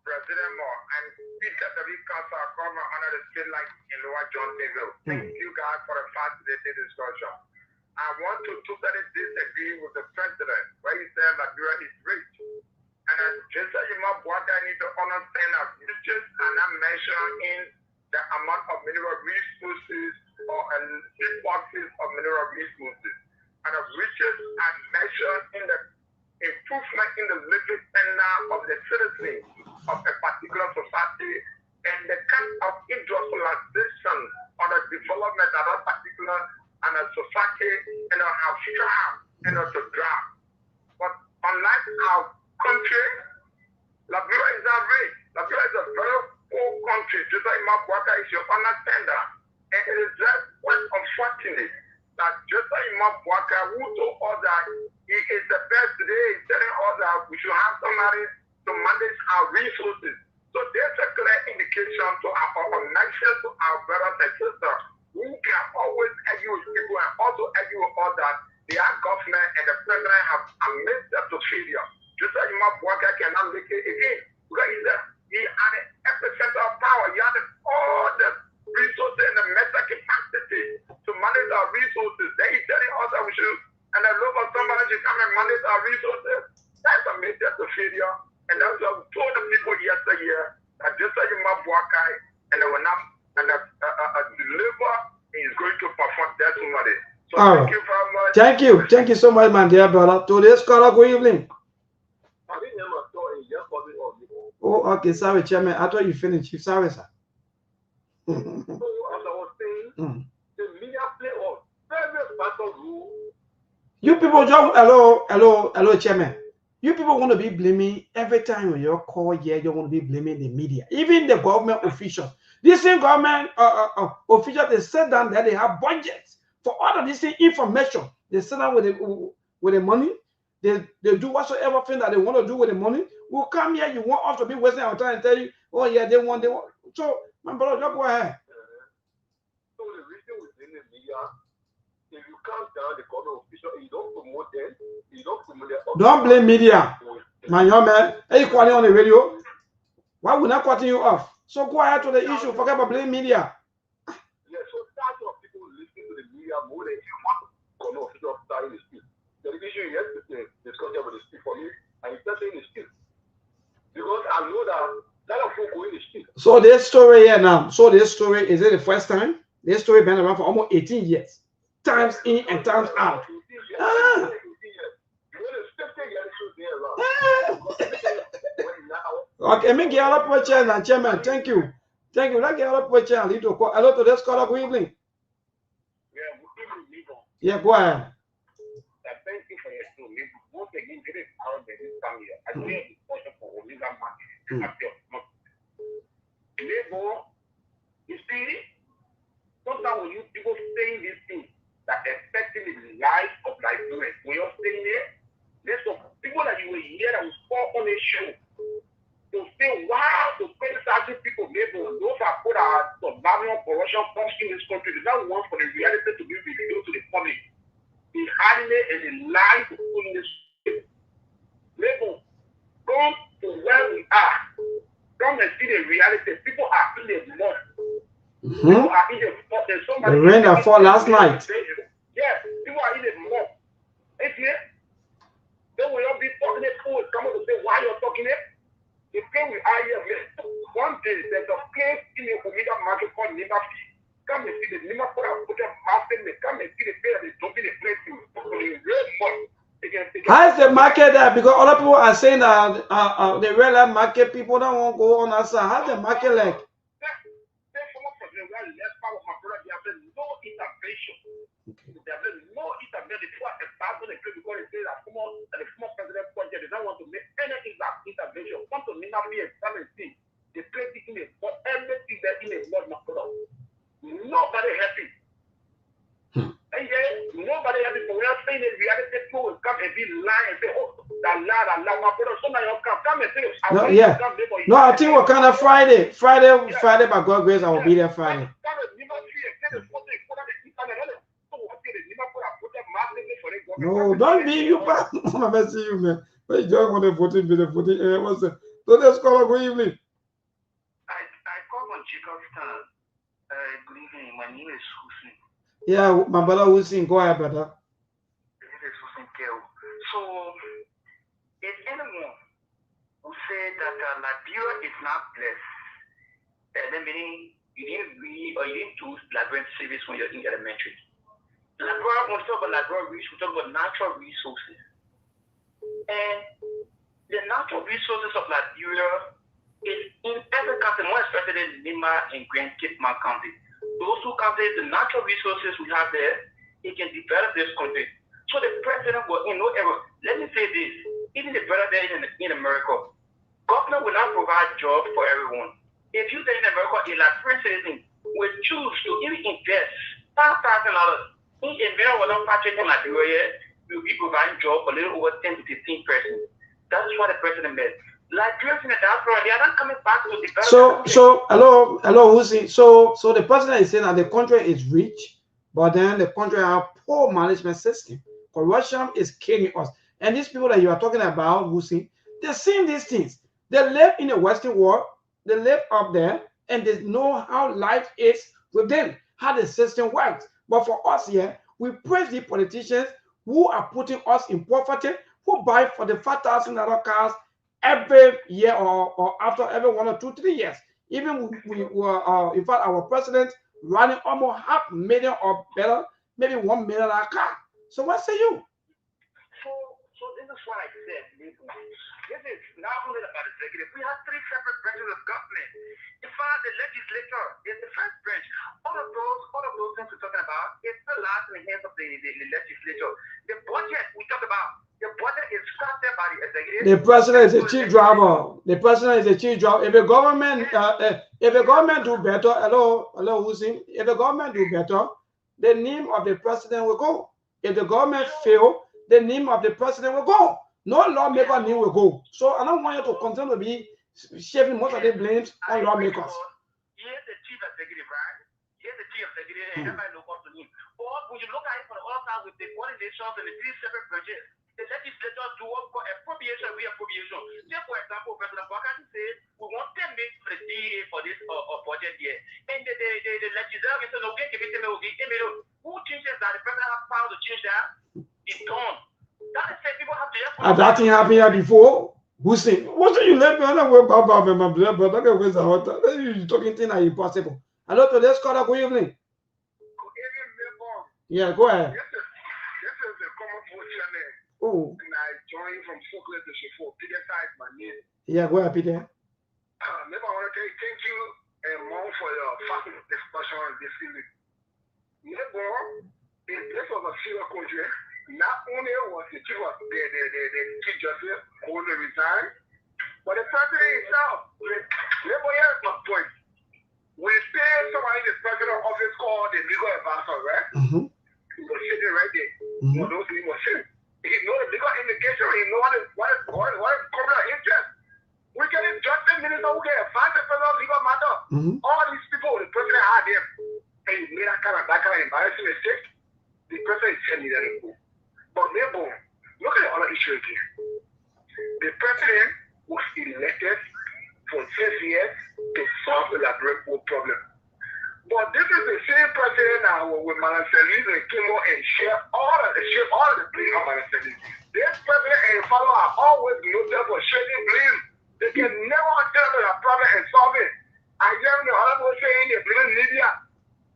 President Moore and Peter, the Council of Government under the street light in Lower Johnsonville. Thank you guys for a fascinating discussion. I want to totally disagree with the president where he said Liberia is rich. And as just like what I need to understand that riches are not measured in the amount of mineral resources or big boxes of mineral resources. And the riches are measured in the improvement in the living standard of the citizens of a particular society and the kind of industrialization or the development of a particular and a society have strived to drive. But unlike our country, Liberia is not rich. Liberia is a very poor country. Just like my brother is your understand that. And it is just quite unfortunate that just like my brother who told us that he is the best today, is telling us that we should have somebody to manage our resources. So there's a clear indication to our organization, to our brothers and sisters, who can always argue with people and also argue with others. Their government and the president have admitted them to failure. Just like my worker cannot make it again. Because he had an epicenter of power. He had all the resources and the mental capacity to manage our resources. Then he's telling us that we should, and the local somebody should come and manage our resources. That's a major failure. And that's what we told the people yesterday that just like my worker and they will not, and the deliver is going to perform that somebody. So thank you very much. Thank you so much, my dear brother. Today's caller, good evening. Oh, okay, sorry, Chairman. I thought you finished. Sorry, sir. So as I was saying, the media play a very vital role. You people, hello, Chairman. You people want to be blaming every time when you call here. You want to be blaming the media, even the government officials. This same government officials, they sit down there. They have budgets for all of this information. They sit down with the money. They do whatsoever thing that they want to do with the money. We'll come here. You want us to be wasting our time and tell you, oh yeah, they want. So, my brother, just go ahead. So the reason within the media, if you count down the government official, you don't promote them. You don't promote them. Don't blame media, my young man. Hey, you calling on the radio? Why would not cutting you off? So go ahead to the issue. Forget about blame media. Yeah, so that's what people listening to the media more than you want government official starting to speak. The issue yesterday discussed about the speak for me, and it's not saying the speak. Because I know that a lot of people go in the street. So this story here now. So this story, is it the first time? This story been around for almost 18 years. Times in and times out. Okay, me get up with chairman, Chairman. Thank you. Let's get up with chairman. Hello to this caller. Good evening. Yeah, go ahead. Thank you for your show. Once again, this is how they come here. I know the portion for Omega Market. Labor, you see, sometimes when you people saying these things that affecting the life of Liberians, when you're saying it, there's some people that you will hear that will fall on a show to say, wow, to criticize people, labor, those are put our survival corruption comes in this country. They don't want for the reality to be revealed to the public. The hardness and the lie to put in this labor, come to where we are. Come and see the reality. People are in the mud. People are in the mud. The rain that fell last night. Yes, people are in the mud. Then we all be talking it. People will come up to say, why you're talking it? The thing we are here, one day there's a place in the Omega market called Nima. Come and see the Nima put a mountain. They come and see the place. They don't be the place to real mud. How's the market there? Because other people are saying that the real market people don't want to go on that side. How's the market like? Nobody happy. And yet, nobody happy. So we are saying that reality people will come and be lying and say, oh, that lie, my brother, somebody will come and say, no, I think we're kind of Friday, by God's grace, I will be there Friday. No, don't be you back. I'm gonna see you, man. But you don't want to vote in the voting. What's it? So let's call a good evening. I call on Jacob. Good evening. My name is Hussein. Yeah, my brother Hussein. Go ahead, brother. This is Hussein Keo. So, if anyone who said that Liberia is not blessed, then meaning you didn't read or you didn't choose Liberian service when you're in elementary. Liberia, when we talk about Liberia, we talk about natural resources. And the natural resources of Liberia is in every county, more especially in Lima and Grand Cape County. Those two counties, the natural resources we have there, it can develop this country. So the president will, in no error. Let me say this, even the brother there in America, government will not provide jobs for everyone. If you say in America, a Liberian citizen will choose to even invest $5,000 in a million project in Liberia, will be providing jobs for a little over 10 to 15%. That's what the president meant. Like players in the diaspora, they are not coming back to develop. So hello, Husi. So the president is saying that the country is rich, but then the country have poor management system. Corruption is killing us. And these people that you are talking about, Husi, they're seeing these things. They live in the Western world, they live up there, and they know how life is with them, how the system works. But for us here, we praise the politicians who are putting us in poverty, who buy for the $5,000 cars every year or after every 1 or 2, 3 years. Even we were, in fact, our president running almost $500,000 or better, maybe $1 million car. So what say you? So this is what I said. This is not only about executive. We have 3 separate branches of government. In fact, the legislature is the first branch. All of those things we're talking about, it still lies in the hands of the legislature. The budget we talk about, the budget is crafted by the executive. The president is the chief driver. The president is the chief driver. If the government, do better, hello, Husin. If the government do better, the name of the president will go. If the government fail, the name of the president will go. No lawmaker name will go. So I don't want you to continue to be shaving most of the blames on lawmakers. Here's the chief executive, right? Here's the chief executive, and everybody look up to him. But when you look at it from the other side with the coordinations and the 3 separate branches, the legislature do what for appropriation, reappropriation. Say, for example, President Bakati said, we want 10 million for the DA for this budget year. And the legislature said, okay, give it to me. Who changes that? The president has power to change that? It's gone. That is say people have to. Has that thing happened here before? Hussein, what are you let me on about my brother? You're talking things are impossible. Hello, today's caller, good evening. Good evening, Melbourne. Yeah, go ahead. This is the common voice channel. Oh. And I joined from Sokle to Shefo. Peter Side, my name. Yeah, go ahead, Peter. Maybe I want to thank you and more for your fashion discussion this evening. Melbourne, this was a serious country. Not only was the chief justice going to resign, but the president himself. Here's my point. We pay somebody in the president office called the legal advisor, right? Mm-hmm. He was sitting right there. Mm-hmm. Those he was sitting. He know the legal indication. He know what is criminal interest. We get a justice minister who get advice on legal matter. Mm-hmm. All these people, the president had them, and he made that kind of embarrassing mistake. The president is telling them. But Melbourne, look at the other issue again. The president was elected for 6 years to solve the Labrador problem. But this is the same president now with Manasseh and Kimbo and share all of the blame on Manasseh. This president and follow are always noted for sharing blame. They can never tell the problem and solve it. I hear the other people saying they blame media.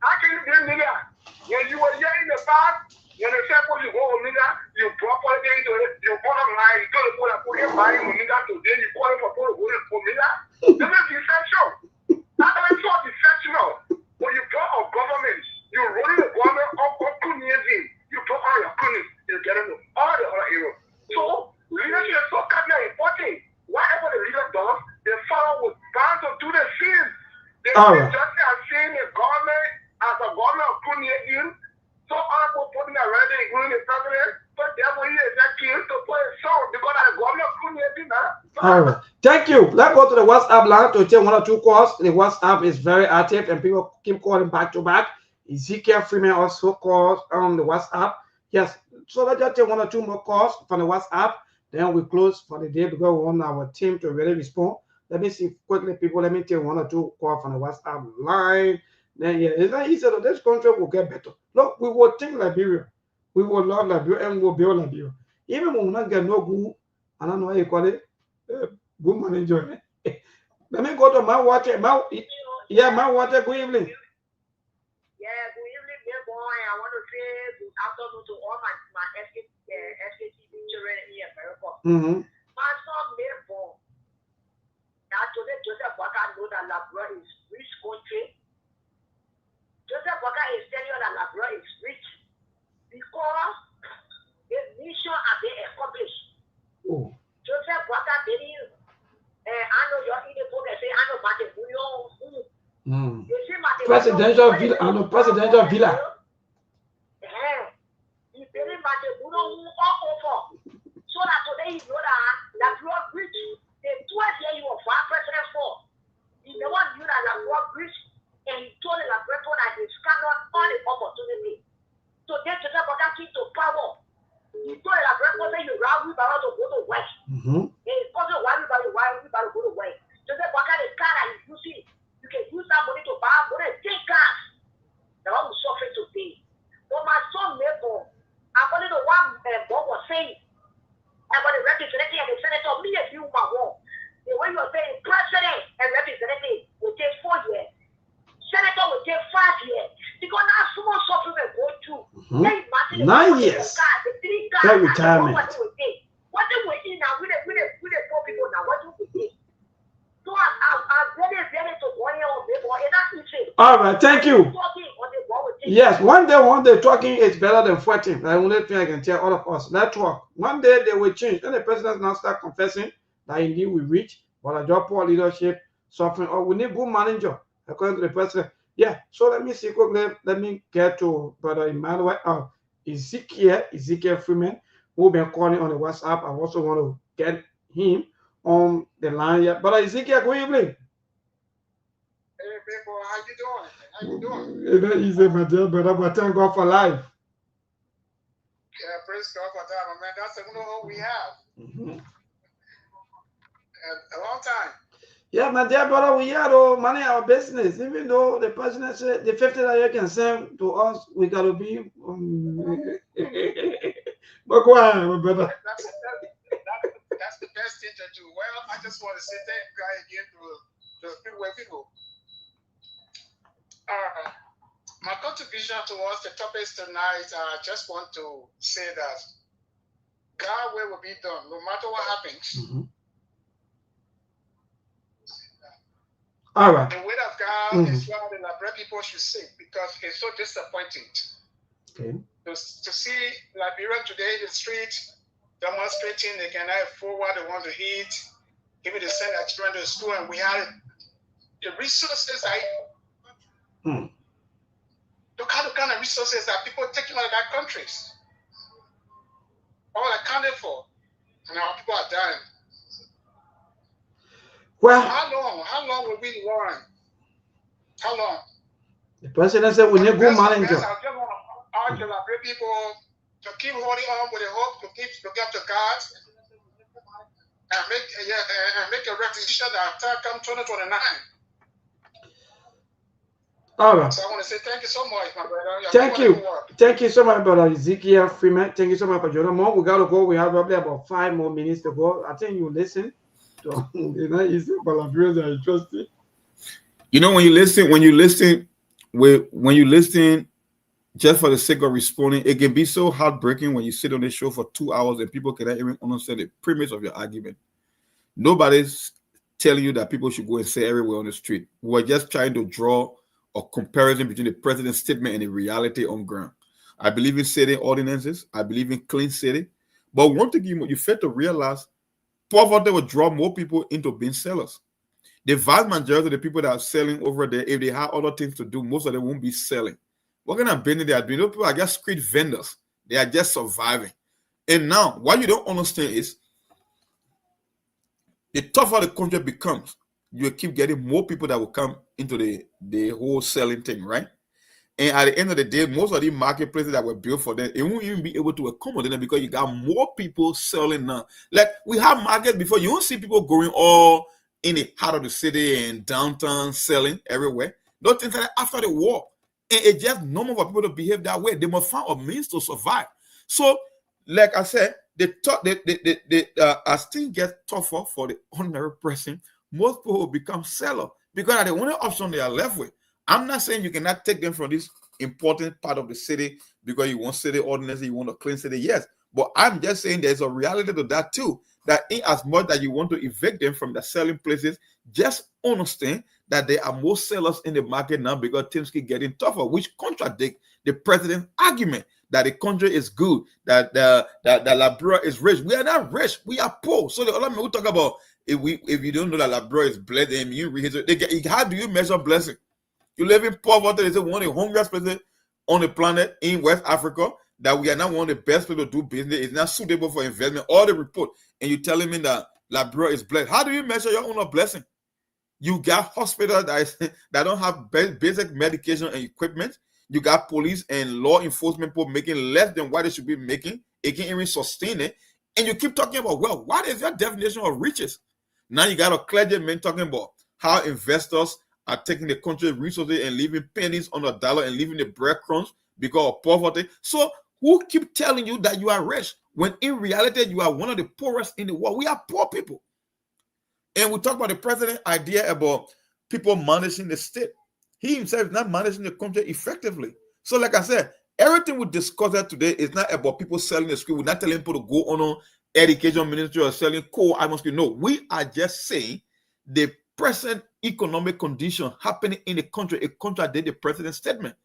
How can you blame media? When you were here in the past, when the people you go on media, you properly into it, you bottom line, you go to put your money on media today, you call it for media. This is essential. That is so essential. When you talk of government, you run the government up communism. You talk on your community, you get into all the other areas. So, leadership is so important. Whatever the leader does, the follower was bound to do the same. They just are seeing the government as a government of communism. So other people putting around it, including the president, but therefore he is accused to put it so because the government couldn't do that. All right. Thank you. Let's go to the WhatsApp line to take 1 or 2 calls. The WhatsApp is very active and people keep calling back to back. Ezekiel Freeman also calls on the WhatsApp. Yes. So let's just take 1 or 2 more calls from the WhatsApp. Then we close for the day because we want our team to really respond. Let me see quickly, people. Let me take 1 or 2 calls from the WhatsApp line. Then yeah, it's not easy that this country will get better. Look, we will think Liberia. We will love Liberia and we will build Liberia. Even when we not get no good, I don't know how you call it, good manager. Let me go to my water. My water, good evening. Yeah, good evening, dear boy. I want to say good afternoon to all my SKTV children in America. Mm-hmm. My son, Melbourne. Now today, Joseph Waka know that Labrador is rich country. Joseph Waka is telling you that Labrador is rich because the mission has been accomplished. Oh. Joseph Waka didn't. I know you're in the book and say, I know Martin Bouillon. Presidential villa. I know presidential villa. He didn't Martin Bouillon all over. So that today you know that Labrador rich. The The 12 years you were for president for, he the one you that Labrador Bridge, and he told the Labrador that he scanned all the opportunity. So they took about that key to power. He told the Labrador that you round wheelbarrow to go to work. It's also why wheelbarrow go to work. So they what kind of car that you use, you can use that money to buy, go to take gas. The one who suffer today. But my son neighbor, according to what Bob was saying, about the representative and the senator, me and you, my war. The way you are saying president and representative will take 4 years. Senator will take 5 years. Because now someone suffering will go through. 9 years. That retirement. What they will eat now, we the poor people now, what do we do? So I'm ready to go here on the board, and that's easy. All right, thank you. Yes, one day talking is better than fighting. The only thing I can tell all of us. Let's talk. One day they will change. Then the president now start confessing that indeed we reach, but a job poor leadership suffering, or we need good manager, according to the president. Yeah, so let me see quickly. Let me get to Brother Emmanuel, Ezekiel Freeman, who been calling on the WhatsApp. I also want to get him on the line. Yeah, Brother Ezekiel, good evening. Hey, people, how you doing? How you doing? It's not easy, my dear brother, but thank God for life. Yeah, praise God for that, man. That's the only hope we have. And a long time. Yeah, my dear brother, we are to manage our business. Even though the president said the 50 that you can send to us, we got to be. But go on, my brother. That's the best thing to do. Well, I just want to say thank God again to speak with people. My contribution towards the topics tonight, I just want to say that God's will be done, no matter what happens. All right. The word of God is what the Liberia people should sing because it's so disappointing. Okay. To see Liberia today in the street demonstrating, they cannot afford what they want to eat, even they send their children to school, and we have the resources. Look at the kind of resources that people taking out of their countries. All accounted for. And our people are dying. Well, how long will we learn? How long? The president said we need good manager. I just want to urge the Liberia people to keep holding on with the hope, to get to God, and make a recognition that come 2029. All right. So I want to say thank you so much, my brother. Thank you so much, brother Ezekiel Freeman. Thank you so much for joining us. We got to go. We have probably about 5 more minutes to go. I think you listen. To, you know, easy, but Liberians are interested. You know, when you listen, just for the sake of responding, it can be so heartbreaking when you sit on the show for 2 hours and people cannot even understand the premise of your argument. Nobody's telling you that people should go and say everywhere on the street. We're just trying to draw a comparison between the president's statement and the reality on ground. I believe in setting ordinances. I believe in clean city. But one thing you fail to realize, poverty will draw more people into being sellers. The vast majority of the people that are selling over there, if they have other things to do, most of them won't be selling. What kind of business they are doing? Those people are just street vendors. They are just surviving. And now, what you don't understand is, the tougher the country becomes, you will keep getting more people that will come into the whole selling thing, right? And at the end of the day, most of the marketplaces that were built for them, it won't even be able to accommodate them because you got more people selling now. Like, we have markets before. You don't see people going all in the heart of the city and downtown selling everywhere. Those things like that after the war. And it's just normal for people to behave that way. They must find a means to survive. So, like I said, as things get tougher for the ordinary person, most people will become sellers because that's the only option they are left with. I'm not saying you cannot take them from this important part of the city because you want city ordinance, you want a clean city. Yes, but I'm just saying there's a reality to that too. That in as much that you want to evict them from the selling places, just understand that there are more sellers in the market now because things keep getting tougher, which contradict the president's argument that the country is good, that Liberia is rich. We are not rich, we are poor. So the other men who talk about if you don't know that Liberia is blessed, and you read it, how do you measure blessing? You live in poverty. They say one of the hungriest places on the planet in West Africa, that we are not one of the best people to do business. It's not suitable for investment. All the report, and you're telling me that Liberia is blessed. How do you measure your own blessing? You got hospitals that don't have basic medication and equipment. You got police and law enforcement people making less than what they should be making. It can't even sustain it. And you keep talking about, well, what is your definition of riches? Now you got a clergyman talking about how investors are taking the country's resources and leaving pennies on the dollar and leaving the breadcrumbs because of poverty. So who keep telling you that you are rich when in reality you are one of the poorest in the world? We are poor people. And we talk about the president's idea about people managing the state. He himself is not managing the country effectively. So like I said, everything we discuss today is not about people selling the school. We're not telling people to go on education ministry or selling coal atmosphere. No, we are just saying the present economic condition happening in the country, it contradicts the president's statement.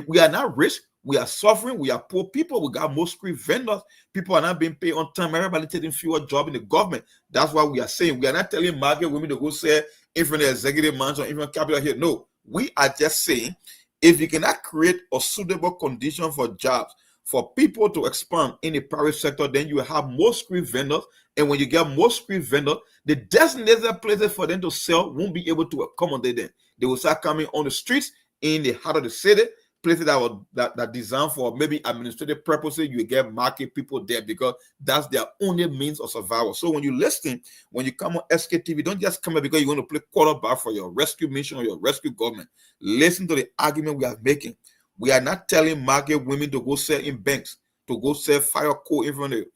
We are not rich, we are suffering, we are poor people, we got most street vendors, people are not being paid on time, everybody taking fewer jobs in the government. That's why we are saying, we are not telling market women to go sell even the executive mansion, even capital here. No, we are just saying, if you cannot create a suitable condition for jobs, for people to expand in the private sector, then you will have more street vendors. And when you get more street vendors, the designated places for them to sell won't be able to accommodate them. They will start coming on the streets in the heart of the city, places that designed for maybe administrative purposes. You will get market people there because that's their only means of survival. So when you listen, when you come on Sktv, don't just come here because you want to play quarterback for your rescue mission or your rescue government. Listen to the argument we are making. We are not telling market women to go sell in banks, to go sell fire coal in front of the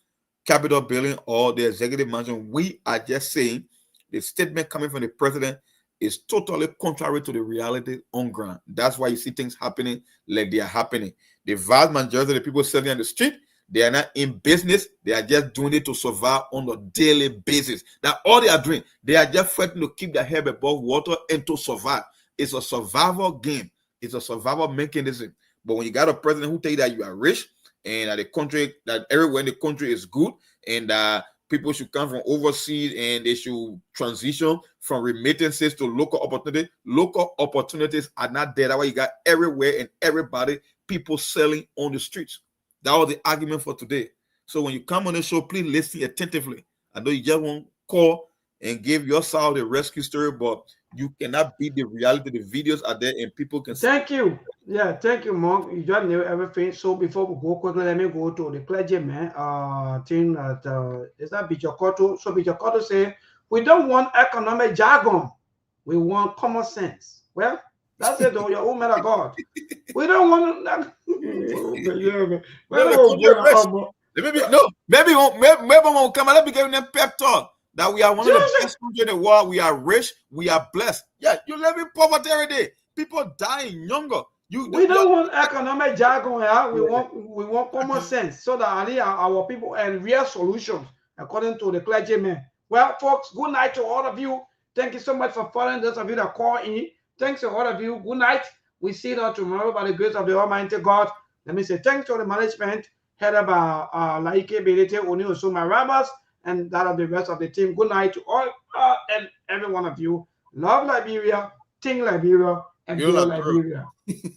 Capitol building or the executive mansion. We are just saying the statement coming from the president is totally contrary to the reality on ground. That's why you see things happening like they are happening. The vast majority of the people selling on the street, they are not in business. They are just doing it to survive on a daily basis. That's all they are doing. They are just fighting to keep their head above water and to survive. It's a survival game. It's a survival mechanism. But when you got a president who tell you that you are rich and that the country, that everywhere in the country is good and people should come from overseas and they should transition from remittances to local opportunities. Local opportunities are not there. That's why you got everywhere and everybody, people selling on the streets. That was the argument for today. So when you come on the show, please listen attentively. I know you just won't call and give your side of the rescue story, but you cannot beat the reality. The videos are there and people can Thank you. Yeah, thank you, Monk. You just knew everything. So before we go quickly, let me go to the clergyman thing that is that Bijokoto. So Bijokoto say we don't want economic jargon, we want common sense. Well, that's it on your own man of God. We don't want that. Maybe won't come. Let me give them pep talk. That we are one of the best countries in the world. We are rich. We are blessed. Yeah, you live in poverty every day. People dying younger. We don't want economic jargon. Yeah? We want common sense so that our people and real solutions according to the clergyman. Well, folks, good night to all of you. Thank you so much for following those of you that call in. Thanks to all of you. Good night. We see you tomorrow by the grace of the Almighty God. Let me say thanks to the management headed by Laike Belete, Oni Osuma Rabas, and that of the rest of the team. Good night to all and every one of you. Love Liberia, think Liberia, and build Liberia.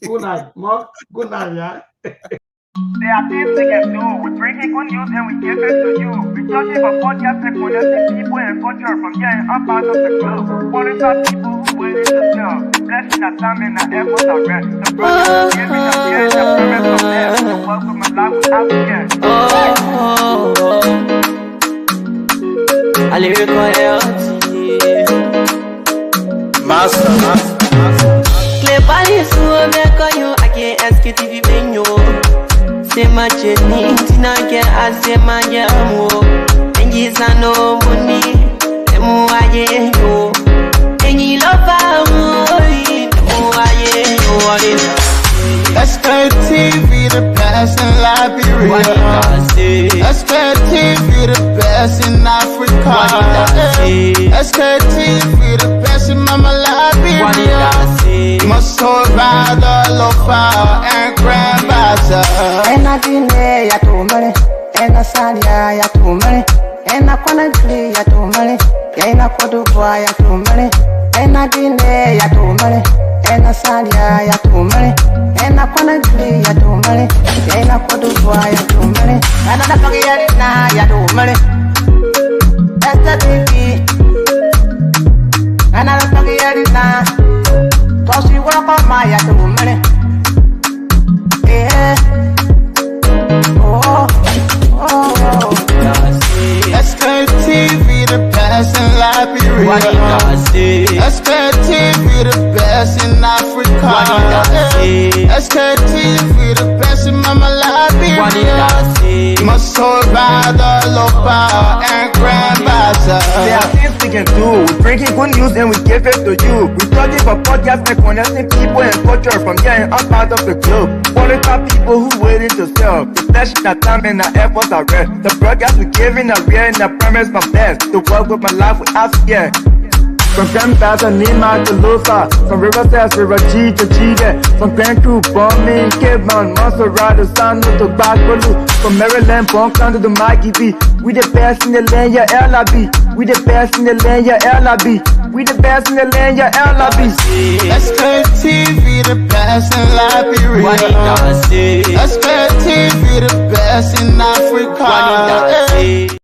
Good night, Mark. Good night, yeah. There are things we can do. We bring in good news and we give it to you. We searching for podcast and connecting people and culture from here and up out of the globe. Qualified people who willing to sell. Blessing our time and our efforts are rest. The project is giving us here and the premise of them. So welcome and live with Africans. Master. Sktv-Lib. C'est ma chérie, tina ke ase manyamu. Enji sano muni, emu aye yo. Enji lofa muni, emu aye yo. Sktv, the best in Liberia. Sktv, the best in Africa. Sktv, the best in Mama Liberia. Must survive the lofa and grandmother. Ena dine ya tumale, ena salia ya tumale, ena konagli ya tumale, ena kodubwa ya tumale, ena dine ya tumale, ena salia ya tumale, ena konagli ya tumale, ena kodubwa ya tumale, ena na pagi ya tumale. Sktv power and grand bazaar. There are things we can do. We bringing good news and we give it to you. We talking for podcasts and connecting people and culture from here and out part of the globe. Qualified people who waiting to sell. The flesh, the time and the efforts are rest. The broadcast we giving are real and I promise my best. To work with my life without fear. From Grandfather Nima to Lufa, from Riverside, River G to Chile, from Grand Crew, Bombing, Kidman, Montserrat, San to Bacalu, from Maryland, Bonk to Mikey B. We the best in the land, yeah, LIB. We the best in the land, yeah, LIB. We the best in the land, yeah, LIB. Sktv, the best in Liberia. Sktv, the best in Africa.